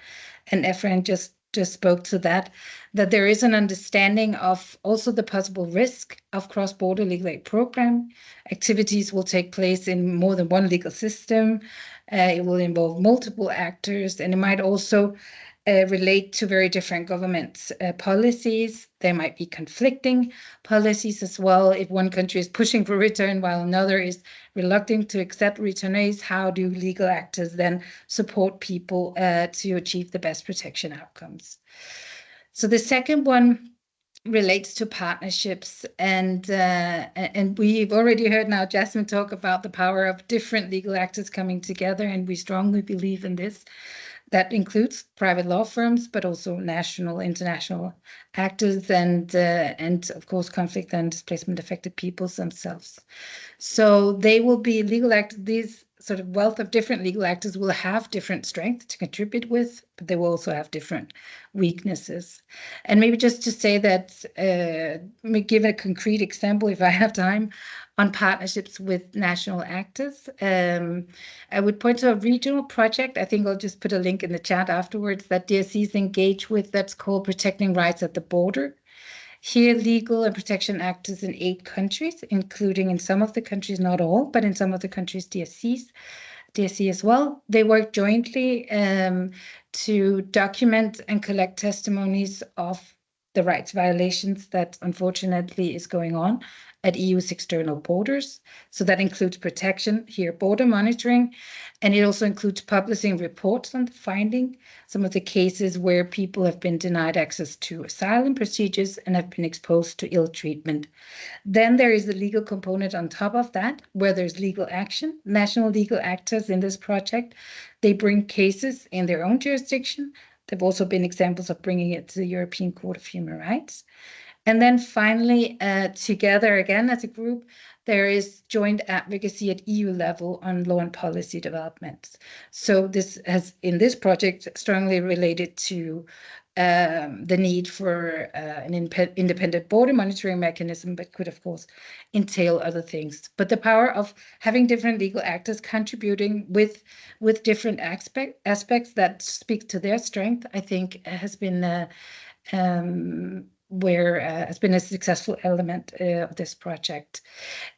And Efren just spoke to that there is an understanding of also the possible risk of cross-border legal aid program. Activities will take place in more than one legal system. It will involve multiple actors, and it might also relate to very different government policies. There might be conflicting policies as well. If one country is pushing for return while another is reluctant to accept returnees, how do legal actors then support people to achieve the best protection outcomes? So the second one relates to partnerships, and we've already heard now Jasmine talk about the power of different legal actors coming together, and we strongly believe in this. That includes private law firms, but also national, international actors, and of course, conflict and displacement affected peoples themselves. So they will be legal actors. These sort of wealth of different legal actors will have different strengths to contribute with, but they will also have different weaknesses. And maybe just to say that, let me give a concrete example, if I have time, on partnerships with national actors. I would point to a regional project. I think I'll just put a link in the chat afterwards that DSCs engage with, that's called Protecting Rights at the Border. Here, legal and protection actors in 8 countries, including in some of the countries, not all, but in some of the countries, DSC as well. They work jointly to document and collect testimonies of the rights violations that unfortunately is going on at EU's external borders. So that includes protection, here border monitoring, and it also includes publishing reports on the finding, some of the cases where people have been denied access to asylum procedures and have been exposed to ill treatment. Then there is the legal component on top of that, where there's legal action. National legal actors in this project, they bring cases in their own jurisdiction. There have also been examples of bringing it to the European Court of Human Rights. And then finally, together again as a group, there is joint advocacy at EU level on law and policy developments. So this has, in this project, strongly related to the need for an independent border monitoring mechanism, but could, of course, entail other things. But the power of having different legal actors contributing with different aspects that speak to their strength, I think has been has been a successful element of this project.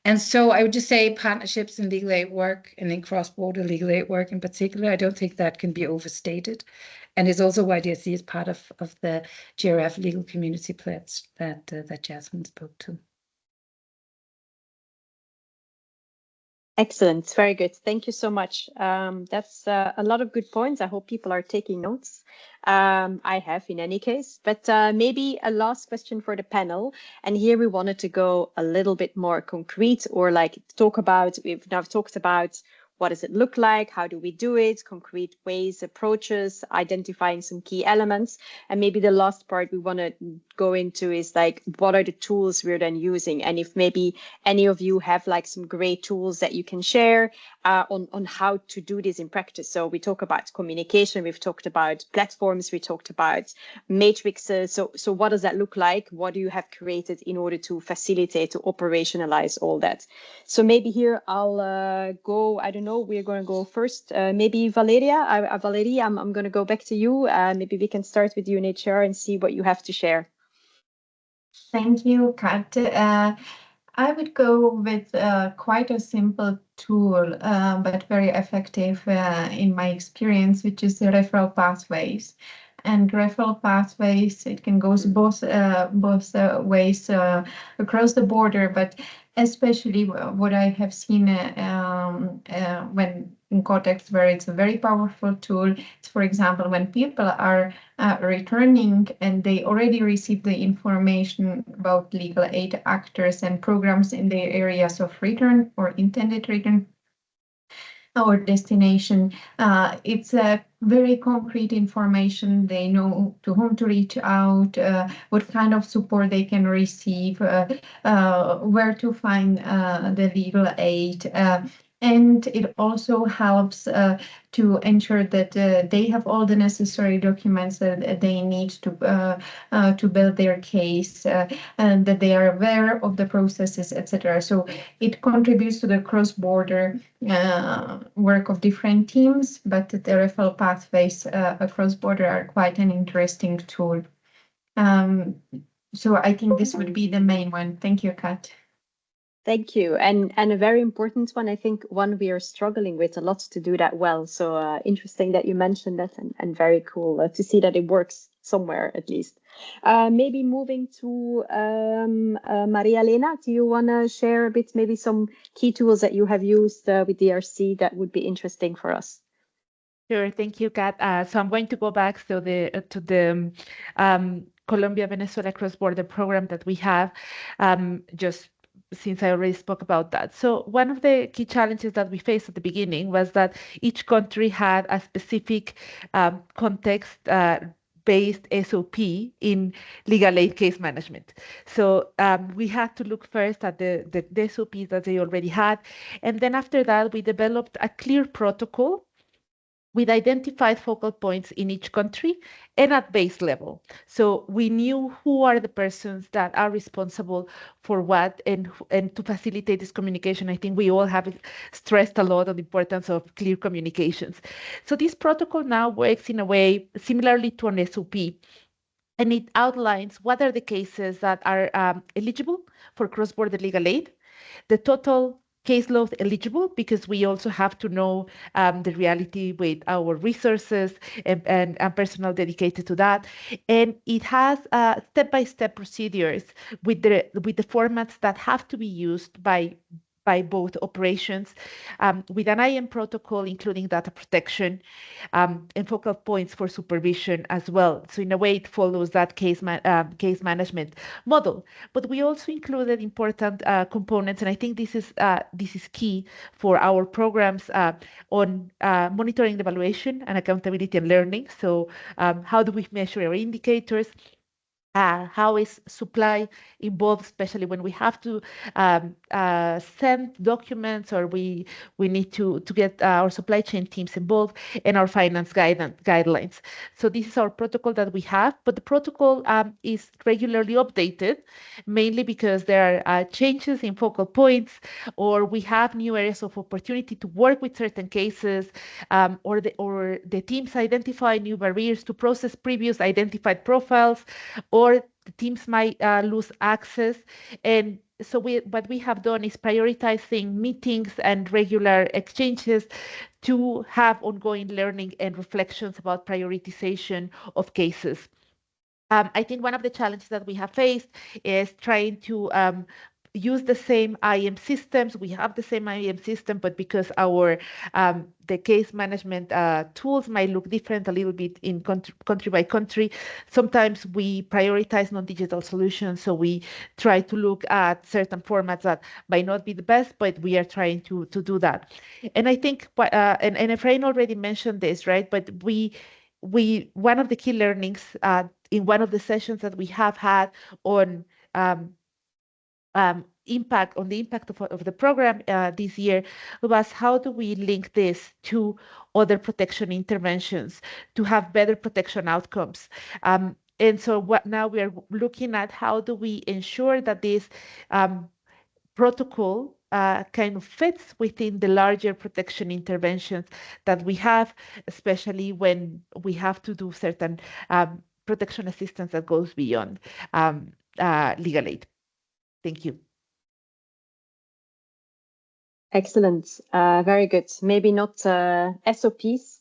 And so I would just say partnerships in legal aid work, and in cross-border legal aid work in particular, I don't think that can be overstated. And it's also why DSC is part of the GRF legal community pledge that Jasmine spoke to. Excellent. Very good. Thank you so much. That's a lot of good points. I hope people are taking notes. I have in any case, but maybe a last question for the panel. And here we wanted to go a little bit more concrete, or like talk about, we've now talked about what does it look like? How do we do it? Concrete ways, approaches, identifying some key elements. And maybe the last part we want to go into is like, what are the tools we're then using? And if maybe any of you have like some great tools that you can share on how to do this in practice. So we talk about communication, we've talked about platforms, we talked about matrices. So what does that look like? What do you have created in order to facilitate, to operationalize all that? So maybe here I'll go, I don't know, we're going to go first. Maybe Valeria, Valerie, I'm going to go back to you. Maybe we can start with UNHCR and see what you have to share. Thank you, Kat. I would go with quite a simple tool, but very effective in my experience, which is the referral pathways. And referral pathways, it can go both ways across the border, but especially what I have seen when in contexts where it's a very powerful tool. It's, for example, when people are returning and they already received the information about legal aid actors and programs in their areas of return or intended return or destination. It's a very concrete information. They know to whom to reach out, what kind of support they can receive, where to find the legal aid. And it also helps to ensure that they have all the necessary documents that they need to build their case, and that they are aware of the processes, etc. So it contributes to the cross-border work of different teams, but the referral pathways across border are quite an interesting tool. So I think this would be the main one. Thank you, Kat. Thank you. And a very important one, I think one we are struggling with a lot to do that well. So interesting that you mentioned that, and very cool to see that it works somewhere at least. Maybe moving to Maria Elena, do you want to share a bit, maybe some key tools that you have used with DRC that would be interesting for us? Sure, thank you, Kat. So I'm going to go back to the Colombia-Venezuela cross-border program that we have, just since I already spoke about that. So one of the key challenges that we faced at the beginning was that each country had a specific context based SOP in legal aid case management. So we had to look first at the SOPs that they already had. And then after that, we developed a clear protocol with identified focal points in each country and at base level. So we knew who are the persons that are responsible for what, and to facilitate this communication. I think we all have stressed a lot on the importance of clear communications. So this protocol now works in a way similarly to an SOP, and it outlines what are the cases that are eligible for cross-border legal aid, the total caseload eligible, because we also have to know the reality with our resources and personnel dedicated to that. And it has step-by-step procedures with the formats that have to be used by both operations, with an IAM protocol, including data protection, and focal points for supervision as well. So in a way, it follows that case management model. But we also included important components, and I think this is key for our programs on monitoring, evaluation, and accountability and learning. So how do we measure our indicators? How is supply involved, especially when we have to send documents, or we need to get our supply chain teams involved, and our finance guidelines. So this is our protocol that we have, but the protocol is regularly updated, mainly because there are changes in focal points, or we have new areas of opportunity to work with certain cases, or the teams identify new barriers to process previous identified profiles, or the teams might lose access. And so what we have done is prioritizing meetings and regular exchanges to have ongoing learning and reflections about prioritization of cases. I think one of the challenges that we have faced is trying to use the same IM systems. We have the same IM system, but because our the case management tools might look different a little bit in country by country, sometimes we prioritize non-digital solutions. So we try to look at certain formats that might not be the best, but we are trying to do that. And I think, and Efrain already mentioned this, right? But one of the key learnings in one of the sessions that we have had on impact on the impact of the program this year was how do we link this to other protection interventions to have better protection outcomes. And so what now we are looking at how do we ensure that this protocol kind of fits within the larger protection interventions that we have, especially when we have to do certain protection assistance that goes beyond legal aid. Thank you. Excellent. Very good. Maybe not SOPs,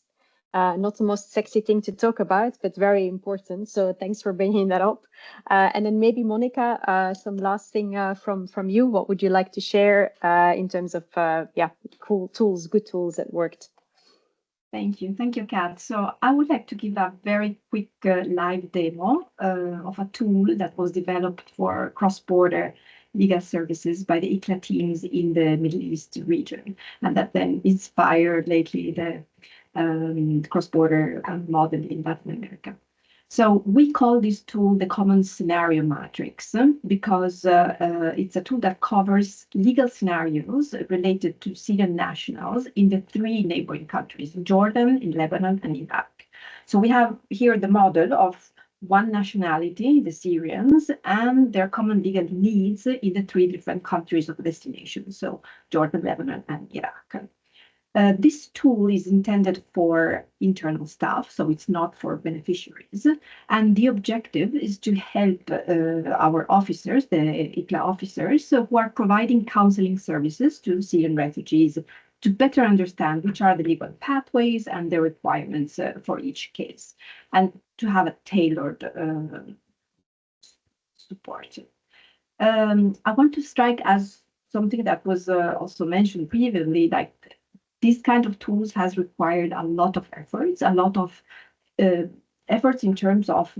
not the most sexy thing to talk about, but very important. So thanks for bringing that up. And then maybe Monica, some last thing from you. What would you like to share in terms of cool tools, good tools that worked? Thank you, Kat. So I would like to give a very quick live demo of a tool that was developed for cross-border legal services by the ICLA teams in the Middle East region, and that then inspired lately the cross-border model in Latin America. So we call this tool the Common Scenario Matrix because it's a tool that covers legal scenarios related to Syrian nationals in the 3 neighboring countries, in Jordan, in Lebanon, and Iraq. So we have here the model of one nationality, the Syrians, and their common legal needs in the 3 different countries of destination, so Jordan, Lebanon, and Iraq. This tool is intended for internal staff, so it's not for beneficiaries. And the objective is to help our officers, the ICLA officers, who are providing counseling services to Syrian refugees to better understand which are the legal pathways and the requirements for each case, and to have a tailored support. I want to strike as something that was also mentioned previously, like this kind of tools has required a lot of efforts, efforts in terms of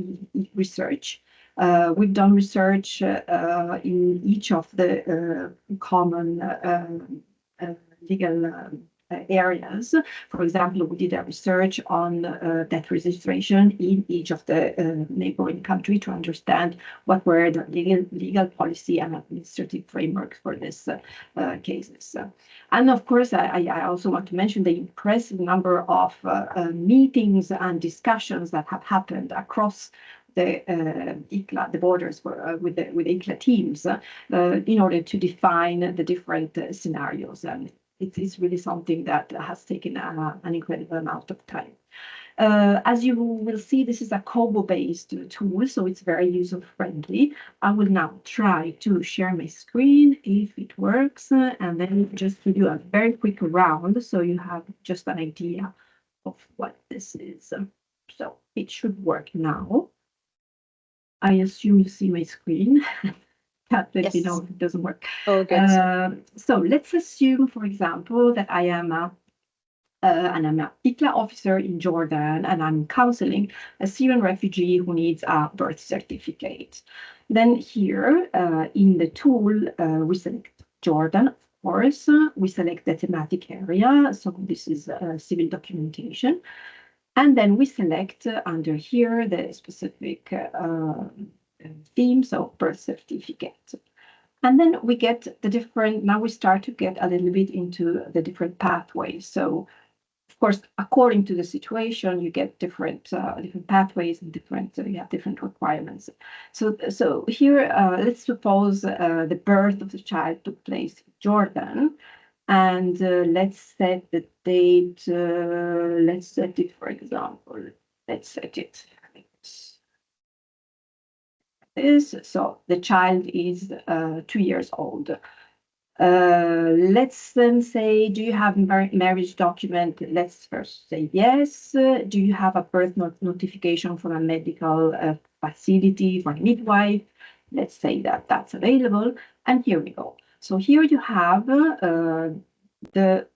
research. We've done research in each of the common legal areas. For example, we did a research on death registration in each of the neighboring countries to understand what were the legal policy and administrative frameworks for these cases. And of course, I also want to mention the impressive number of meetings and discussions that have happened across the ICLA, the borders with the ICLA teams in order to define the different scenarios. And it is really something that has taken an incredible amount of time. As you will see, this is a Kobo-based tool, so it's very user-friendly. I will now try to share my screen if it works, and then just to do a very quick round so you have just an idea of what this is. So it should work now. I assume you see my screen. Let me know if it doesn't work. Oh, good. So let's assume, for example, that I am I'm an ICLA officer in Jordan, and I'm counseling a Syrian refugee who needs a birth certificate. Then here in the tool, we select Jordan, of course. We select the thematic area. So this is civil documentation. And then we select under here the specific theme, so birth certificate. And then we get the different, now we start to get a little bit into the different pathways. So of course, according to the situation, you get different pathways and you have different requirements. So here, let's suppose the birth of the child took place in Jordan. And let's set the date, let's set it, for example, let's set it like this. So the child is 2 years old. Let's then say, do you have a marriage document? Let's first say yes. Do you have a birth notification from a medical facility, for a midwife? Let's say that that's available. And here we go. So here you have the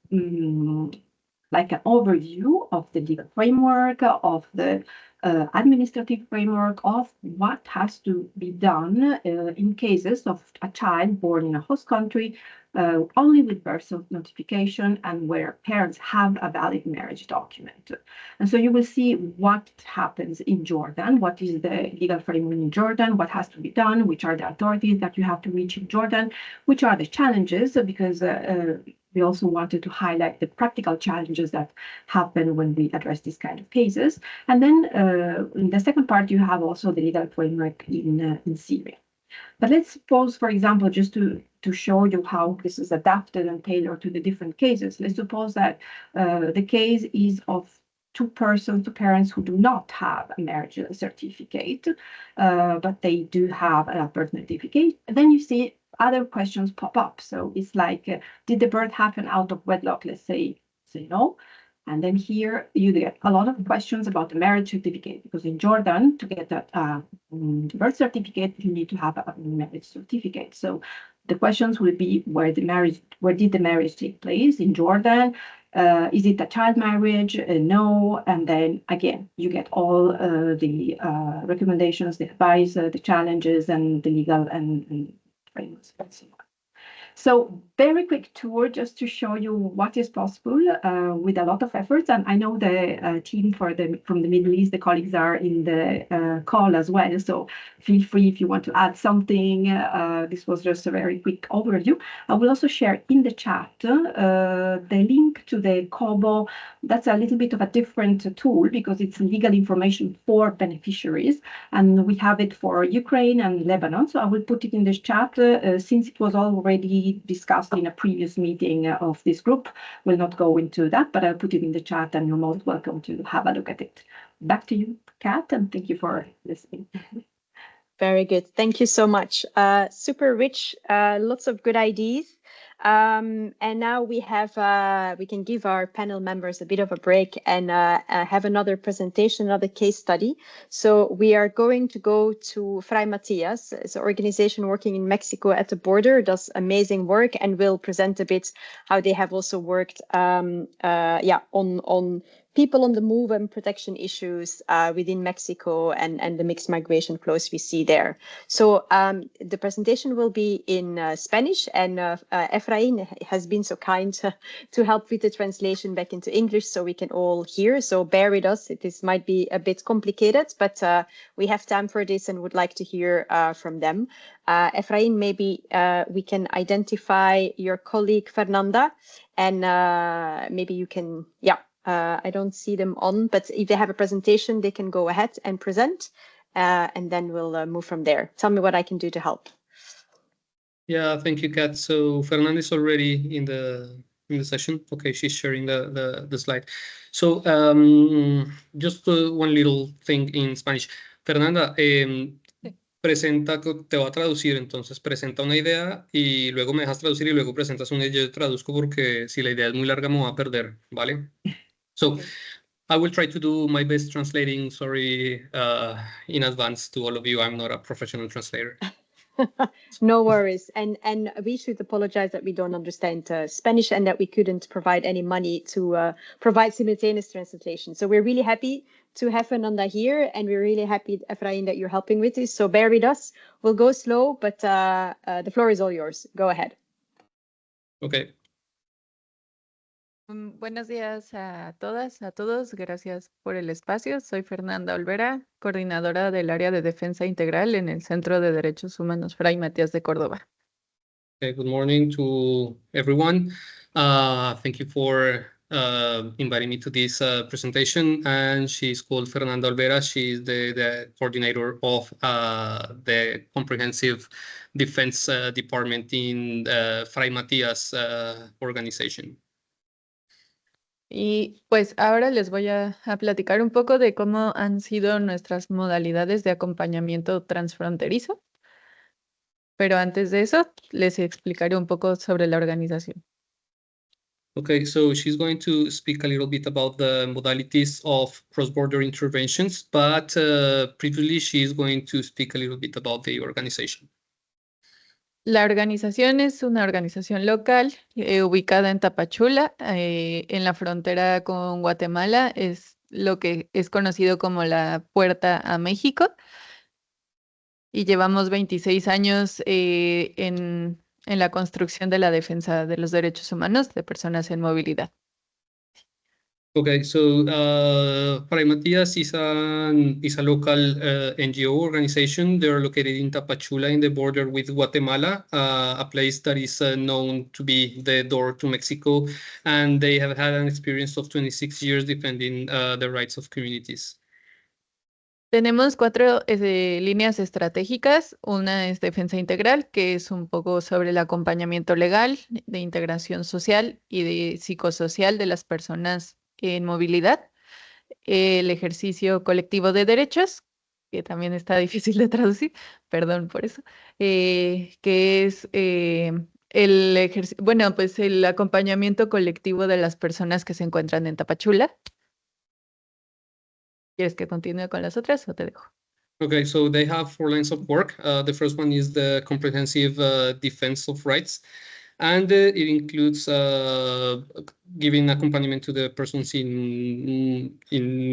like an overview of the legal framework, of the administrative framework, of what has to be done in cases of a child born in a host country only with birth notification and where parents have a valid marriage document. And so you will see what happens in Jordan, what is the legal framework in Jordan, what has to be done, which are the authorities that you have to reach in Jordan, which are the challenges, because we also wanted to highlight the practical challenges that happen when we address these kind of cases. And then in the second part, you have also the legal framework in Syria. But let's suppose, for example, just to show you how this is adapted and tailored to the different cases. Let's suppose that the case is of two parents who do not have a marriage certificate, but they do have a birth certificate. And then you see other questions pop up. So it's like, did the birth happen out of wedlock? Let's say no. And then here you get a lot of questions about the marriage certificate, because in Jordan, to get that birth certificate, you need to have a marriage certificate. So the questions will be where did the marriage take place in Jordan? Is it a child marriage? No. And then again, you get all the recommendations, the advice, the challenges, and the legal and frameworks and so on. So very quick tour just to show you what is possible with a lot of efforts. And I know the team from the Middle East, the colleagues are in the call as well. So feel free if you want to add something. This was just a very quick overview. I will also share in the chat the link to the COBO. That's a little bit of a different tool because it's legal information for beneficiaries. And we have it for Ukraine and Lebanon. So I will put it in the chat since it was already discussed in a previous meeting of this group. We'll not go into that, but I'll put it in the chat and you're most welcome to have a look at it. Back to you, Kat, and thank you for listening. Very good. Thank you so much. Super rich, lots of good ideas. And now we can give our panel members a bit of a break and have another presentation, another case study. So we are going to go to Fray Matias. It's an organization working in Mexico at the border, does amazing work, and will present a bit how they have also worked on people on the move and protection issues within Mexico and the mixed migration flows we see there. So the presentation will be in Spanish, and Efrain has been so kind to help with the translation back into English so we can all hear. So bear with us. This might be a bit complicated, but we have time for this and would like to hear from them. Efrain, maybe we can identify your colleague Fernanda, and maybe you can, I don't see them on, but if they have a presentation, they can go ahead and present, and then we'll move from there. Tell me what I can do to help. Yeah, thank you, Kat. So Fernanda is already in the session. Okay, she's sharing the slide. So just one little thing in Spanish. Fernanda, presenta, te va a traducir, entonces presenta una idea y luego me dejas traducir y luego presentas una idea y yo traduzco porque si la idea es muy larga me va a perder, ¿vale? So I will try to do my best translating. Sorry in advance to all of you. I'm not a professional translator. No worries. And we should apologize that we don't understand Spanish and that we couldn't provide any money to provide simultaneous translation. So we're really happy to have Fernanda here, and we're really happy, Efrain, that you're helping with this. So bear with us. We'll go slow, but the floor is all yours. Go ahead. Okay. Buenos días a todas, a todos. Gracias por el espacio. Soy Fernanda Olvera, coordinadora del área de defensa integral en el Centro de Derechos Humanos Fray Matías de Córdoba. Okay, good morning to everyone. Thank you for inviting me to this presentation. And she's called Fernanda Olvera. She's the coordinator of the Comprehensive Defense Department in Fray Matías organization. Y pues ahora les voy a platicar un poco de cómo han sido nuestras modalidades de acompañamiento transfronterizo. Pero antes de eso, les explicaré un poco sobre la organización. Okay, so she's going to speak a little bit about the modalities of cross-border interventions, but previously she's going to speak a little bit about the organization. La organización es una organización local ubicada en Tapachula, en la frontera con Guatemala. Es lo que es conocido como la Puerta a México. Y llevamos 26 años en la construcción de la defensa de los derechos humanos de personas en movilidad. Okay, so Fray Matias is a local NGO organization. They're located in Tapachula in the border with Guatemala, a place that is known to be the door to Mexico. And they have had an experience of 26 years defending the rights of communities. Tenemos 4 líneas estratégicas. Una es defensa integral, que es un poco sobre el acompañamiento legal, de integración social y de psicosocial de las personas en movilidad. El ejercicio colectivo de derechos, que también está difícil de traducir, perdón por eso, que es pues el acompañamiento colectivo de las personas que se encuentran en Tapachula. ¿Quieres que continúe con las otras o te dejo? Okay, so they have 4 lines of work. The first one is the comprehensive defense of rights. And it includes giving accompaniment to the persons in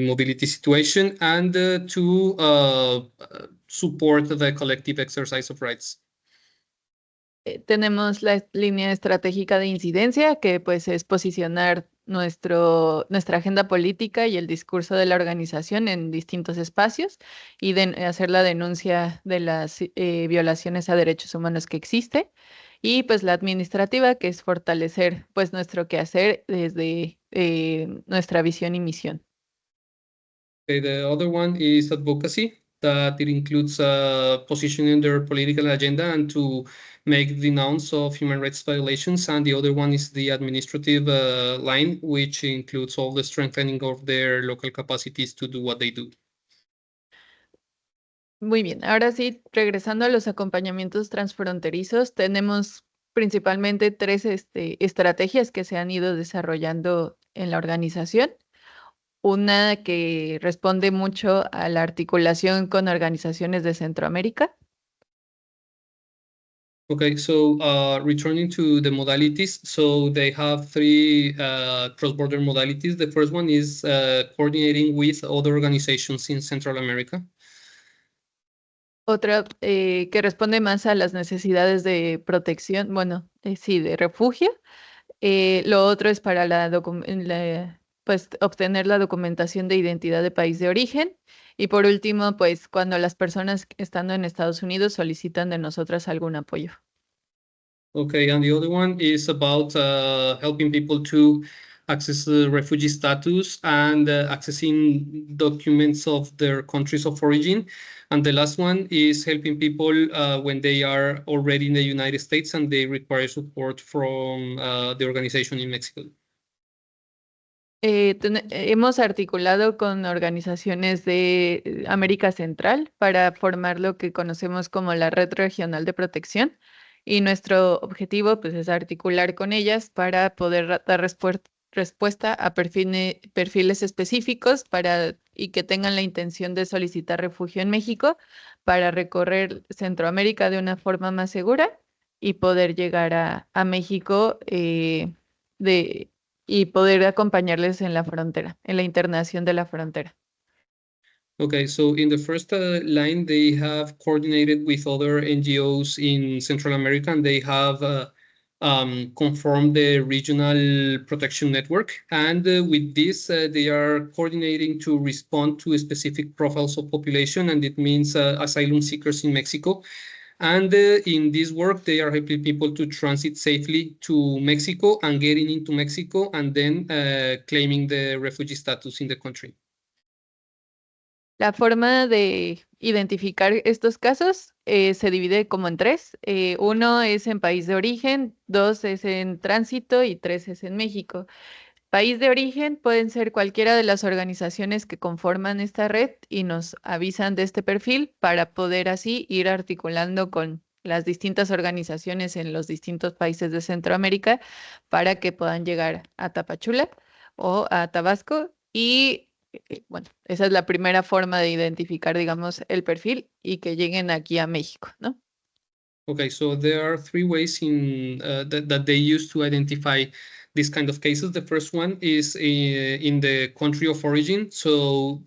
mobility situation and to support the collective exercise of rights. Tenemos la línea estratégica de incidencia, que pues es posicionar nuestra agenda política y el discurso de la organización en distintos espacios y hacer la denuncia de las violaciones a derechos humanos que existe. Y pues la administrativa, que es fortalecer pues nuestro quehacer desde nuestra visión y misión. Okay, the other one is advocacy, that it includes positioning their political agenda and to make denounce of human rights violations. And the other one is the administrative line, which includes all the strengthening of their local capacities to do what they do. Muy bien, ahora sí, regresando a los acompañamientos transfronterizos, tenemos principalmente 3 estrategias que se han ido desarrollando en la organización. Una que responde mucho a la articulación con organizaciones de Centroamérica. Okay, so returning to the modalities, so they have 3 cross-border modalities. The first one is coordinating with other organizations in Central America. Otra que responde más a las necesidades de protección, bueno, sí, de refugio. Lo otro es para pues, obtener la documentación de identidad de país de origen. Y por último, pues cuando las personas estando en Estados Unidos solicitan de nosotras algún apoyo. Okay, and the other one is about helping people to access the refugee status and accessing documents of their countries of origin. And the last one is helping people when they are already in the United States and they require support from the organization in Mexico. Hemos articulado con organizaciones de América Central para formar lo que conocemos como la Red Regional de Protección, y nuestro objetivo pues, es articular con ellas para poder dar respuesta a perfiles específicos y que tengan la intención de solicitar refugio en México para recorrer Centroamérica de una forma más segura y poder llegar a México y poder acompañarles en la frontera, en la internación de la frontera. Okay, so in the first line, they have coordinated with other NGOs in Central America, and they have conformed the regional protection network. And with this, they are coordinating to respond to specific profiles of population, and it means asylum seekers in Mexico. And in this work, they are helping people to transit safely to Mexico and getting into Mexico and then claiming the refugee status in the country. La forma de identificar estos casos se divide como en 3. 1 es en país de origen, 2 es en tránsito y 3 es en México. País de origen pueden ser cualquiera de las organizaciones que conforman esta red y nos avisan de este perfil para poder así ir articulando con las distintas organizaciones en los distintos países de Centroamérica para que puedan llegar a Tapachula o a Tabasco. Y bueno, esa es la primera forma de identificar, digamos, el perfil y que lleguen aquí a México, ¿no? Okay, so there are three ways that they use to identify these kind of cases. The first one is in the country of origin. So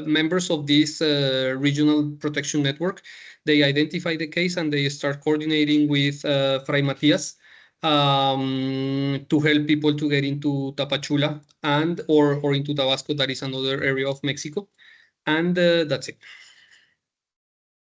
members of this regional protection network, they identify the case and they start coordinating with Fray Matias to help people to get into Tapachula or into Tabasco, that is another area of Mexico. And that's it.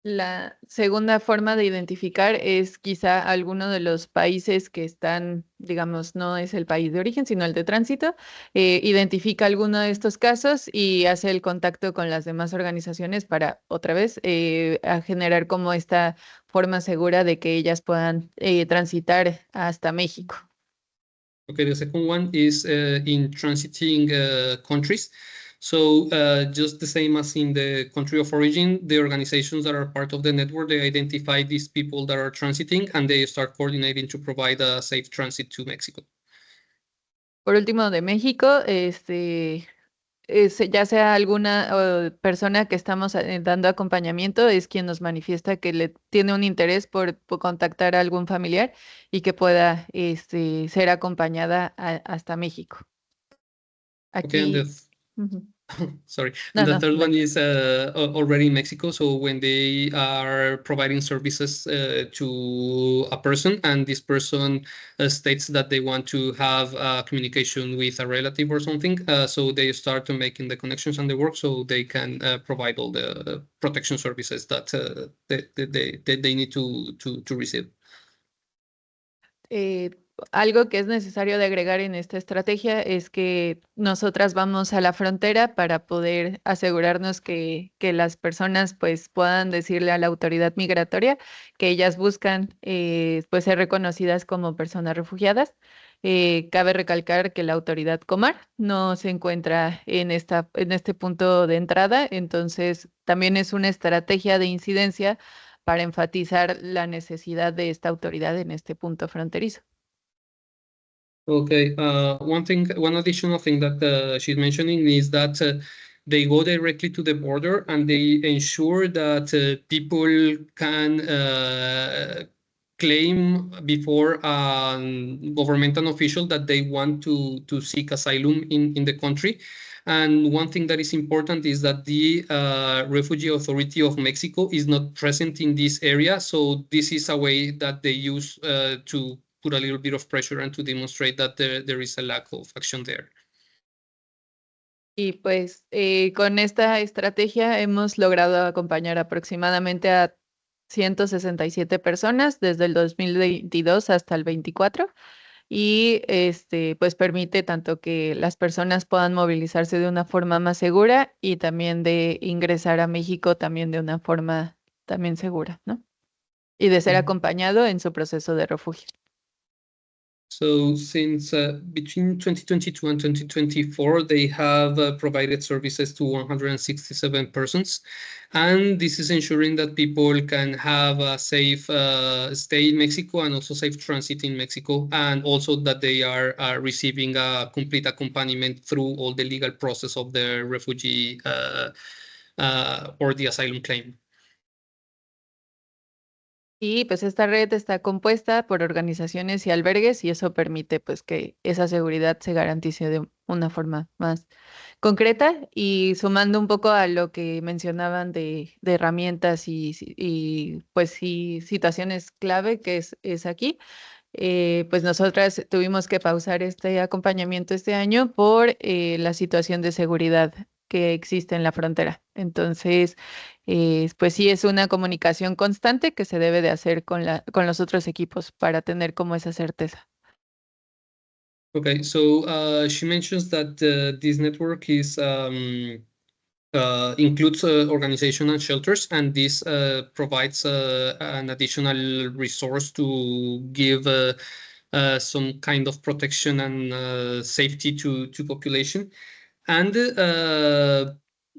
La segunda forma de identificar es quizá alguno de los países que están, digamos, no es el país de origen, sino el de tránsito, identifica alguno de estos casos y hace el contacto con las demás organizaciones para, otra vez, a generar como esta forma segura de que ellas puedan transitar hasta México. Okay, the second one is in transiting countries. So just the same as in the country of origin, the organizations that are part of the network, they identify these people that are transiting and they start coordinating to provide a safe transit to Mexico. Por último, de México, ya sea alguna persona que estamos dando acompañamiento, es quien nos manifiesta que le tiene un interés por contactar a algún familiar y que pueda ser acompañada hasta México. Okay, and Aquí. sorry. No, And the no, third one is already in Mexico. So when they are providing services to a person and this person states that they want to have communication with a relative or something, so they start making the connections and the work so they can provide all the protection services that they need to receive. Algo que es necesario de agregar en esta estrategia es que nosotras vamos a la frontera para poder asegurarnos que las personas pues puedan decirle a la autoridad migratoria que ellas buscan pues ser reconocidas como personas refugiadas. Cabe recalcar que la autoridad Comar no se encuentra en este punto de entrada, entonces también es una estrategia de incidencia para enfatizar la necesidad de esta autoridad en este punto fronterizo. Okay, one additional thing that she's mentioning is that they go directly to the border and they ensure that people can claim before a governmental official that they want to seek asylum in the country. And one thing that is important is that the Refugee Authority of Mexico is not present in this area. So this is a way that they use to put a little bit of pressure and to demonstrate that there is a lack of action there. Y pues con esta estrategia hemos logrado acompañar aproximadamente a 167 personas desde el 2022 hasta el 24 y pues permite tanto que las personas puedan movilizarse de una forma más segura y también de ingresar a México también de una forma también segura, ¿no? Y de ser acompañado en su proceso de refugio. So since between 2022 and 2024, they have provided services to 167 persons. And this is ensuring that people can have a safe stay in Mexico and also safe transit in Mexico. And also that they are receiving a complete accompaniment through all the legal process of the refugee or the asylum claim. Y pues esta red está compuesta por organizaciones y albergues y eso permite pues que esa seguridad se garantice de una forma más concreta y sumando un poco a lo que mencionaban de herramientas y pues sí situaciones clave que es aquí. Pues nosotras tuvimos que pausar este acompañamiento este año por la situación de seguridad que existe en la frontera. Entonces, pues sí es una comunicación constante que se debe de hacer con los otros equipos para tener como esa certeza. Okay, so she mentions that this network is includes organization and shelters, and this provides an additional resource to give some kind of protection and safety to population. And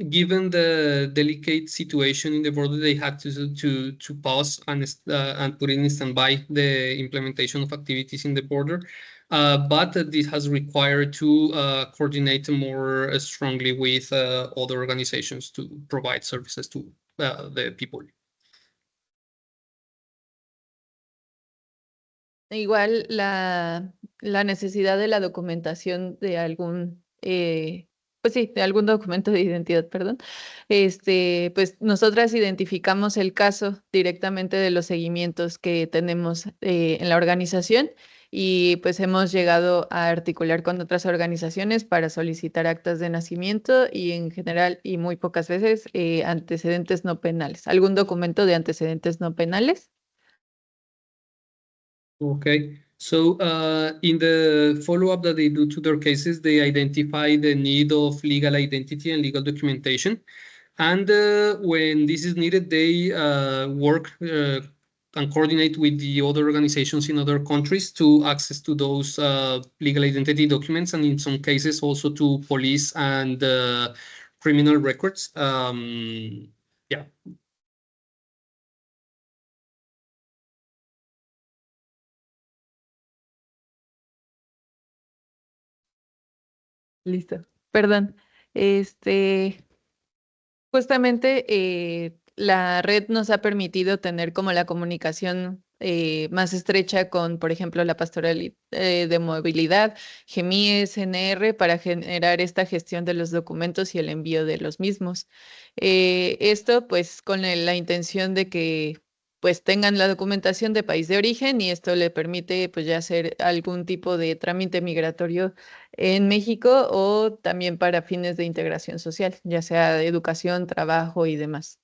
given the delicate situation in the border, they had to pause and put in standby the implementation of activities in the border. But this has required to coordinate more strongly with other organizations to provide services to the people. Igual la necesidad de la documentación de algún, pues sí, de algún documento de identidad, perdón. Pues nosotras identificamos el caso directamente de los seguimientos que tenemos en la organización y pues hemos llegado a articular con otras organizaciones para solicitar actas de nacimiento y en general y muy pocas veces antecedentes no penales. ¿Algún documento de antecedentes no penales? Okay, so in the follow-up that they do to their cases, they identify the need of legal identity and legal documentation. And when this is needed, they work and coordinate with the other organizations in other countries to access to those legal identity documents, and in some cases also to police and criminal records. Yeah. Listo. Perdón. Justamente la red nos ha permitido tener como la comunicación más estrecha con, por ejemplo, la Pastoral de Movilidad, GEMI, SNR, para generar esta gestión de los documentos y el envío de los mismos. Esto pues con la intención de que pues tengan la documentación de país de origen y esto le permite pues ya hacer algún tipo de trámite migratorio en México o también para fines de integración social, ya sea de educación, trabajo y demás.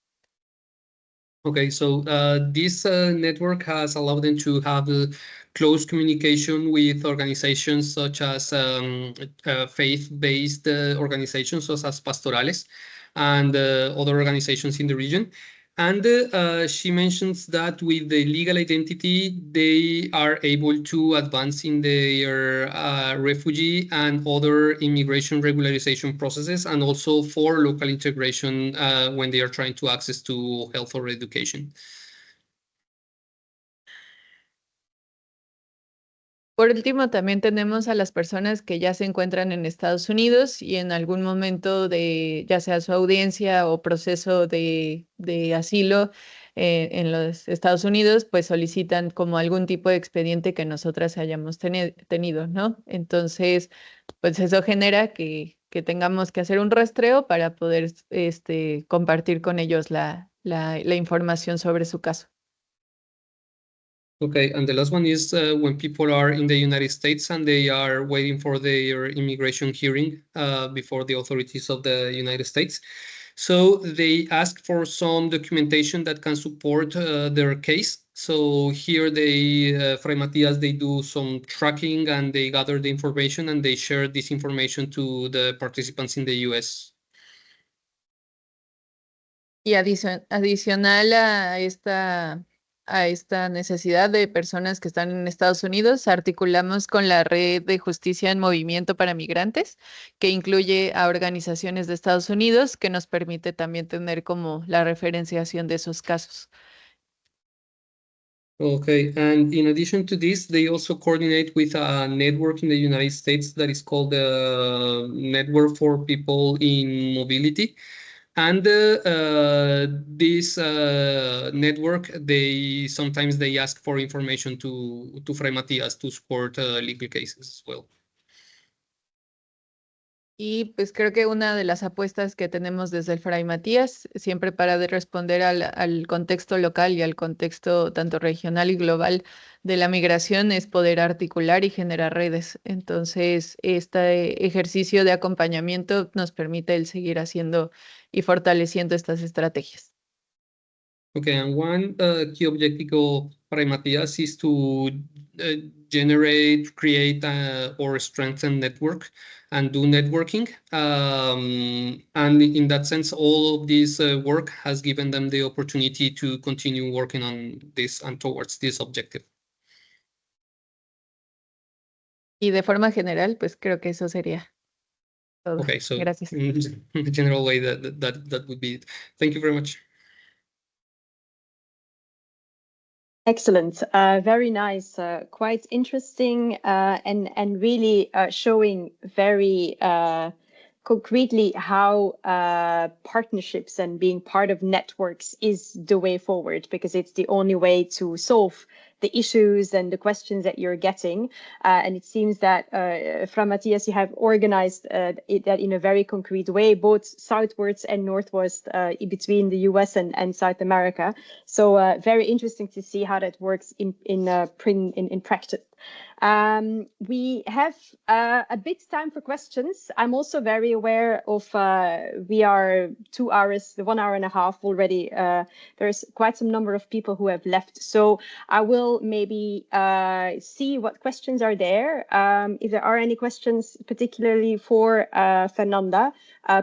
Okay, so this network has allowed them to have close communication with organizations such as faith-based organizations such as pastorales and other organizations in the region. And she mentions that with the legal identity, they are able to advance in their refugee and other immigration regularization processes, and also for local integration when they are trying to access to health or education. Por último, también tenemos a las personas que ya se encuentran en Estados Unidos y en algún momento de ya sea su audiencia o proceso de asilo en los Estados Unidos, pues solicitan como algún tipo de expediente que nosotras hayamos tenido, ¿no? Entonces, pues eso genera que tengamos que hacer un rastreo para poder compartir con ellos la información sobre su caso. Okay, and the last one is when people are in the United States and they are waiting for their immigration hearing before the authorities of the United States. So they ask for some documentation that can support their case. So here they, Fray Matias, they do some tracking and they gather the information and they share this information to the participants in the US. Y adicional a esta necesidad de personas que están en Estados Unidos, articulamos con la Red de Justicia en Movimiento para Migrantes, que incluye a organizaciones de Estados Unidos, que nos permite también tener como la referenciación de esos casos. Okay, and in addition to this, they also coordinate with a network in the United States that is called the Network for People in Mobility. And this network, sometimes they ask for information to Fray Matias to support legal cases as well. Y pues creo que una de las apuestas que tenemos desde el Fray Matías, siempre para responder al contexto local y al contexto tanto regional y global de la migración, es poder articular y generar redes. Entonces, este ejercicio de acompañamiento nos permite el seguir haciendo y fortaleciendo estas estrategias. Okay, and one key objective of Fray Matias is to generate, create, or strengthen network and do networking. And in that sense, all of this work has given them the opportunity to continue working on this and towards this objective. Y de forma general, pues creo que eso sería todo. Okay, so Gracias. in the general way, that would be it. Thank you very much. Excellent, very nice, quite interesting, and really showing very concretely how partnerships and being part of networks is the way forward, because it's the only way to solve the issues and the questions that you're getting. And it seems that, Fra Matthias, you have organized that in a very concrete way, both southwards and northwards, between the US and South America. So very interesting to see how that works in practice. We have a bit time for questions. I'm also very aware of we are 2 hours, 1 hour and a half already. There's quite some number of people who have left. So I will maybe see what questions are there. If there are any questions, particularly for Fernanda,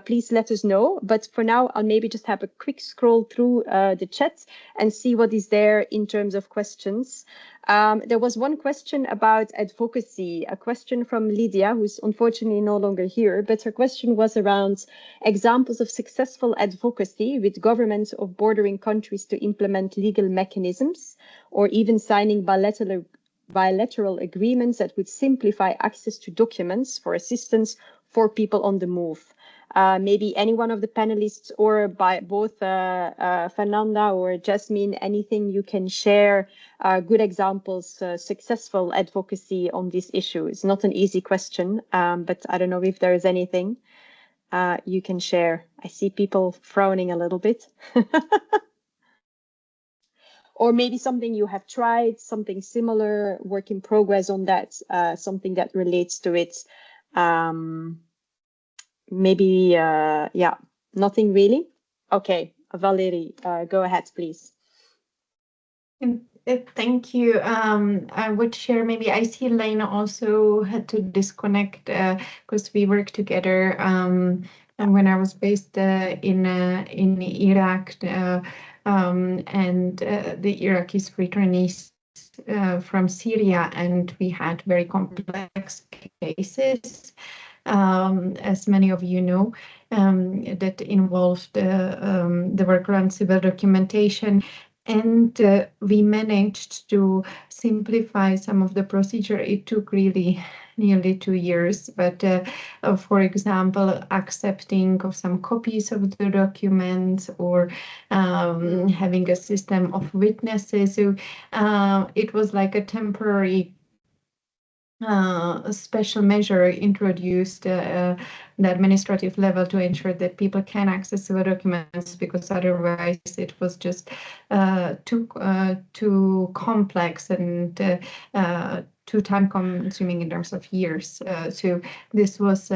please let us know. But for now, I'll maybe just have a quick scroll through the chat and see what is there in terms of questions. There was one question about advocacy, a question from Lydia, who's unfortunately no longer here, but her question was around examples of successful advocacy with governments of bordering countries to implement legal mechanisms, or even signing bilateral agreements that would simplify access to documents for assistance for people on the move. Maybe any one of the panelists, or by both Fernanda or Jasmine, anything you can share, good examples, successful advocacy on this issue. It's not an easy question, but I don't know if there is anything you can share. I see people frowning a little bit. Or maybe something you have tried, something similar, work in progress on that, something that relates to it. Maybe, yeah, nothing really. Okay, Valerie, go ahead, please. Thank you. I would share, maybe I see Lena also had to disconnect because we work together. And when I was based in Iraq, and the Iraqis returnees from Syria, and we had very complex cases. As many of you know, that involved the work around civil documentation, and we managed to simplify some of the procedure. It took really nearly 2 years, but for example, accepting of some copies of the documents, or having a system of witnesses. So it was like a temporary a special measure introduced at the administrative level to ensure that people can access civil documents, because otherwise it was just too complex and too time consuming in terms of years. So this was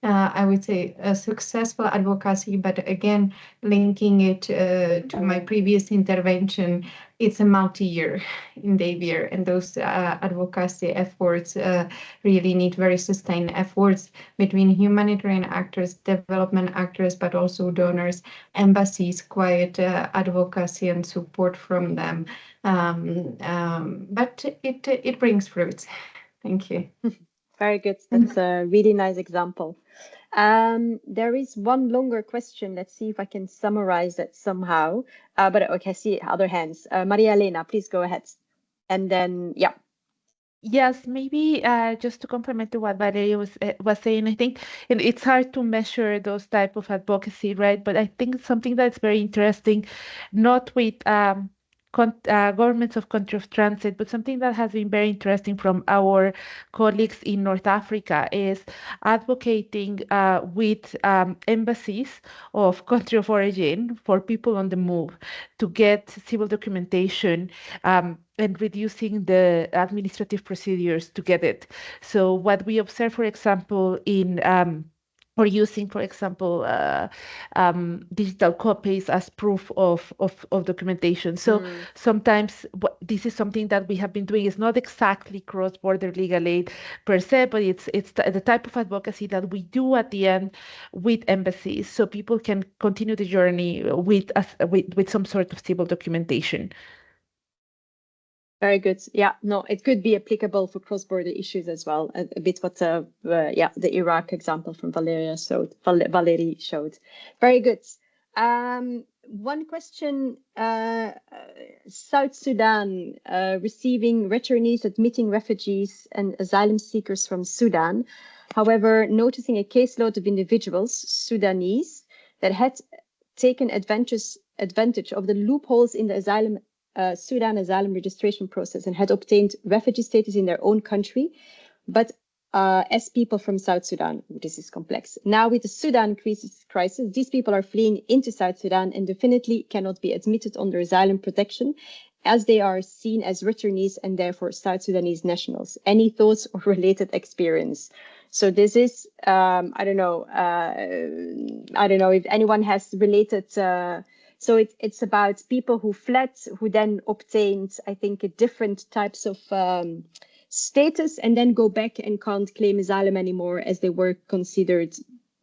I would say a successful advocacy, but again, linking it to my previous intervention, it's a multi-year endeavor, and those advocacy efforts really need very sustained efforts between humanitarian actors, development actors, but also donors, embassies, quiet advocacy and support from them. But it brings fruits. Thank you. Very good. That's a really nice example. There is one longer question. Let's see if I can summarize that somehow. But okay, I see other hands. Maria Elena, please go ahead. And then, yeah. Yes, maybe just to complement to what Valeria was saying, I think it's hard to measure those type of advocacy, right? But I think something that's very interesting, not with governments of country of transit, but something that has been very interesting from our colleagues in North Africa is advocating with embassies of country of origin for people on the move to get civil documentation and reducing the administrative procedures to get it. So what we observe, for example, in or using, for example, digital copies as proof of documentation. So sometimes this is something that we have been doing. It's not exactly cross-border legal aid per se, but it's the type of advocacy that we do at the end with embassies, so people can continue the journey with some sort of civil documentation. Very good. Yeah, no, it could be applicable for cross-border issues as well. A bit what yeah, the Iraq example from Valerie showed. Very good. One question, South Sudan receiving returnees, admitting refugees and asylum seekers from Sudan. However, noticing a caseload of individuals, Sudanese, that had taken advantage of the loopholes in the asylum Sudan asylum registration process and had obtained refugee status in their own country, but as people from South Sudan. This is complex. Now with the Sudan crisis, these people are fleeing into South Sudan and definitely cannot be admitted under asylum protection, as they are seen as returnees and therefore South Sudanese nationals. Any thoughts or related experience? So this is, I don't know if anyone has related. So it's about people who fled, who then obtained, I think, different types of status and then go back and can't claim asylum anymore as they were considered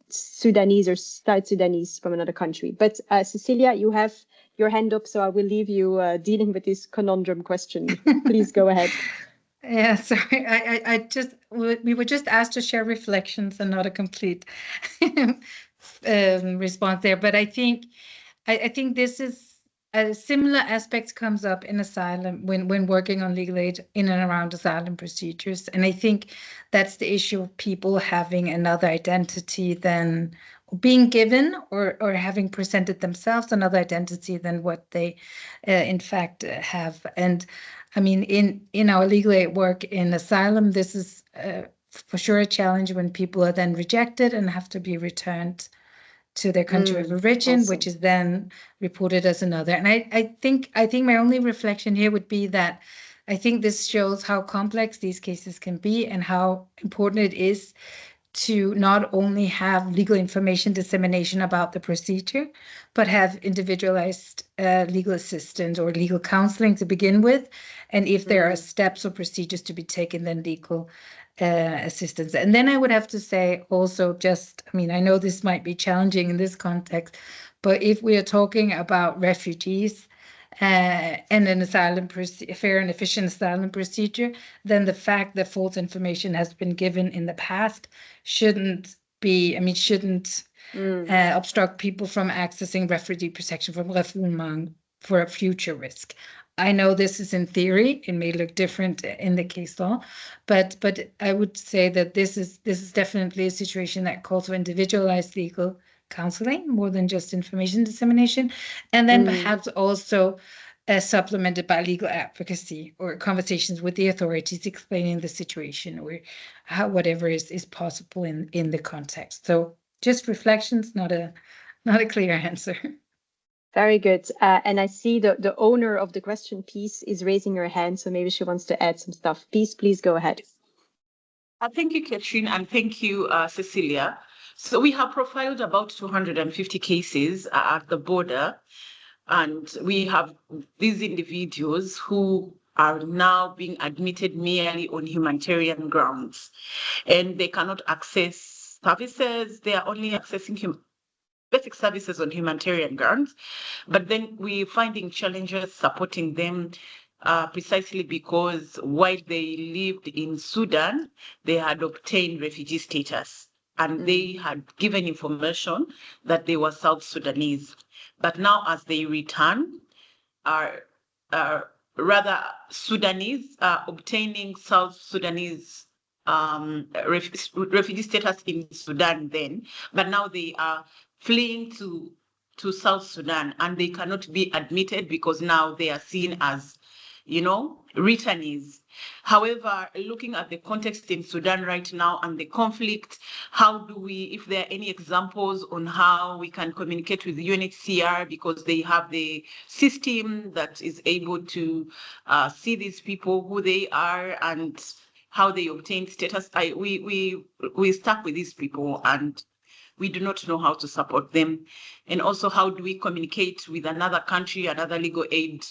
Sudanese or South Sudanese from another country. But Cecilia, you have your hand up, so I will leave you dealing with this conundrum question. Please go ahead. Yeah, sorry. We were just asked to share reflections and not a complete response there. But I think this is a similar aspect comes up in asylum when working on legal aid in and around asylum procedures. And I think that's the issue of people having another identity than being given or having presented themselves another identity than what they in fact have. And I mean, in our legal aid work in asylum, this is for sure a challenge when people are then rejected and have to be returned to their country of origin, awesome. which is then reported as another. And I think my only reflection here would be that I think this shows how complex these cases can be and how important it is to not only have legal information dissemination about the procedure, but have individualized legal assistance or legal counseling to begin with. And if there are steps or procedures to be taken, then legal assistance. And then I would have to say also just, I mean, I know this might be challenging in this context, but if we are talking about refugees and an asylum fair and efficient asylum procedure, then the fact that false information has been given in the past shouldn't obstruct people from accessing refugee protection from refoulement for a future risk. I know this is in theory, it may look different in the case law, but I would say that this is definitely a situation that calls for individualized legal counseling more than just information dissemination, and then perhaps also supplemented by legal advocacy or conversations with the authorities explaining the situation or whatever is possible in the context. So just reflections, not a clear answer. Very good. And I see the owner of the question, Peace, is raising her hand, so maybe she wants to add some stuff. Peace, please go ahead. Thank you, Catherine, and thank you, Cecilia. So we have profiled about 250 cases at the border, and we have these individuals who are now being admitted merely on humanitarian grounds, and they cannot access services. They are only accessing basic services on humanitarian grounds, but then we're finding challenges supporting them precisely because while they lived in Sudan, they had obtained refugee status and they had given information that they were South Sudanese. But now as they return, are rather Sudanese obtaining South Sudanese refugee status in Sudan then, but now they are fleeing to South Sudan and they cannot be admitted because now they are seen as, returnees. However, looking at the context in Sudan right now and the conflict, how do we, if there are any examples on how we can communicate with UNHCR because they have the system that is able to see these people, who they are and how they obtain status. We stuck with these people and we do not know how to support them. And also, how do we communicate with another country, another legal aid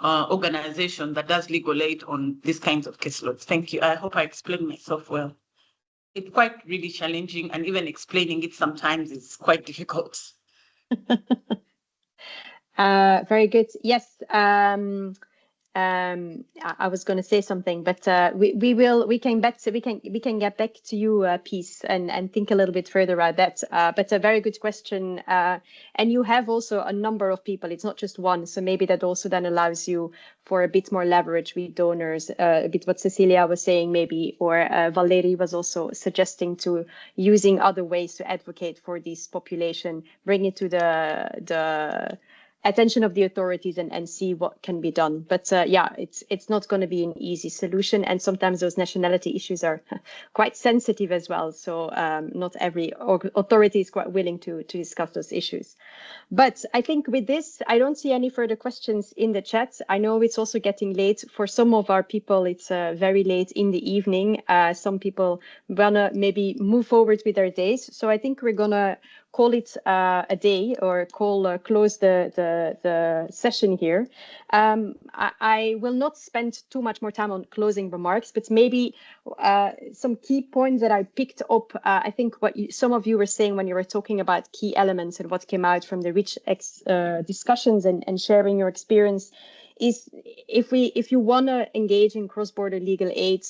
organization that does legal aid on these kinds of caseloads? Thank you. I hope I explained myself well. It's quite really challenging, and even explaining it sometimes is quite difficult. Very good. Yes. I was going to say something, but we can get back to you, Peace, and think a little bit further about that. But a very good question, and you have also a number of people. It's not just one, so maybe that also then allows you for a bit more leverage with donors. A bit what Cecilia was saying, maybe, or Valerie was also suggesting to using other ways to advocate for this population, bring it to the attention of the authorities and see what can be done. But yeah, it's not going to be an easy solution, and sometimes those nationality issues are quite sensitive as well. So not every authority is quite willing to discuss those issues. But I think with this, I don't see any further questions in the chat. I know it's also getting late. For some of our people, it's very late in the evening. Some people wanna maybe move forward with their days. So I think we're gonna call it a day, or close the session here. I will not spend too much more time on closing remarks, but maybe some key points that I picked up. I think what some of you were saying when you were talking about key elements and what came out from the rich discussions and sharing your experience is, if you want to engage in cross-border legal aid,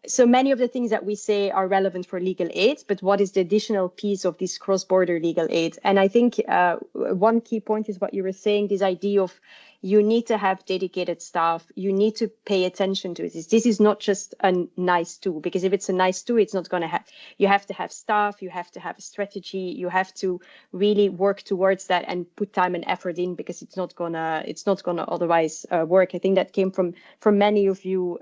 so many of the things that we say are relevant for legal aid, but what is the additional piece of this cross-border legal aid? And I think one key point is what you were saying, this idea of you need to have dedicated staff. You need to pay attention to this. This is not just a nice tool, because if it's a nice tool, it's not going to have, you have to have staff, you have to have a strategy, you have to really work towards that and put time and effort in, because it's not gonna otherwise work. I think that came from many of you.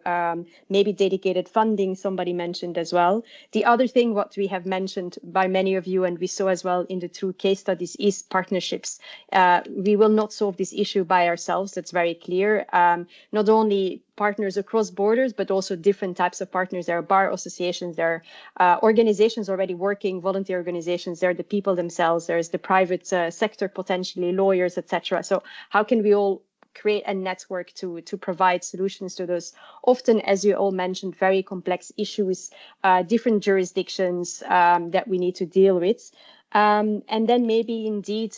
Maybe dedicated funding, somebody mentioned as well. The other thing, what we have mentioned by many of you, and we saw as well in the 2 case studies, is partnerships. We will not solve this issue by ourselves. That's very clear. Not only partners across borders, but also different types of partners. There are bar associations, there are organizations already working, volunteer organizations, there are the people themselves, there's the private sector, potentially lawyers, etc. So how can we all create a network to provide solutions to those, often, as you all mentioned, very complex issues, different jurisdictions that we need to deal with. And then maybe indeed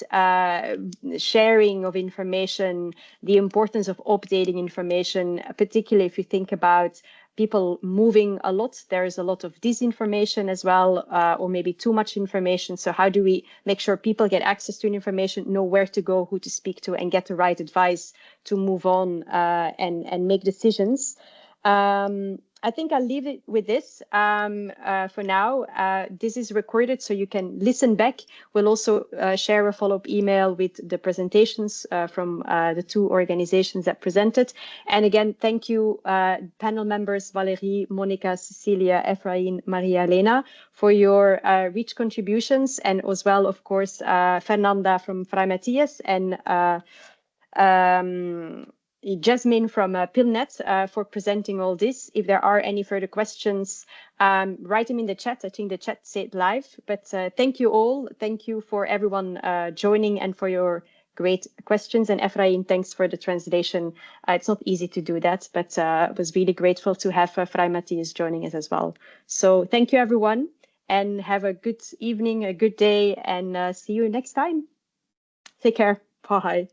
sharing of information, the importance of updating information, particularly if you think about people moving a lot. There's a lot of disinformation as well, or maybe too much information. So how do we make sure people get access to information, know where to go, who to speak to, and get the right advice to move on and make decisions? I think I'll leave it with this for now. This is recorded, so you can listen back. We'll also share a follow-up email with the presentations from the 2 organizations that presented. And again, thank you, panel members, Valerie, Monica, Cecilia, Efrain, Maria Elena, for your rich contributions, and as well, of course, Fernanda from Fray Matthias, and Jasmine from PILNet for presenting all this. If there are any further questions, write them in the chat. I think the chat said live, but thank you all. Thank you for everyone joining and for your great questions. And Efrain, thanks for the translation. It's not easy to do that, but I was really grateful to have Fray Matthias joining us as well. So thank you, everyone, and have a good evening, a good day, and see you next time. Take care. Bye.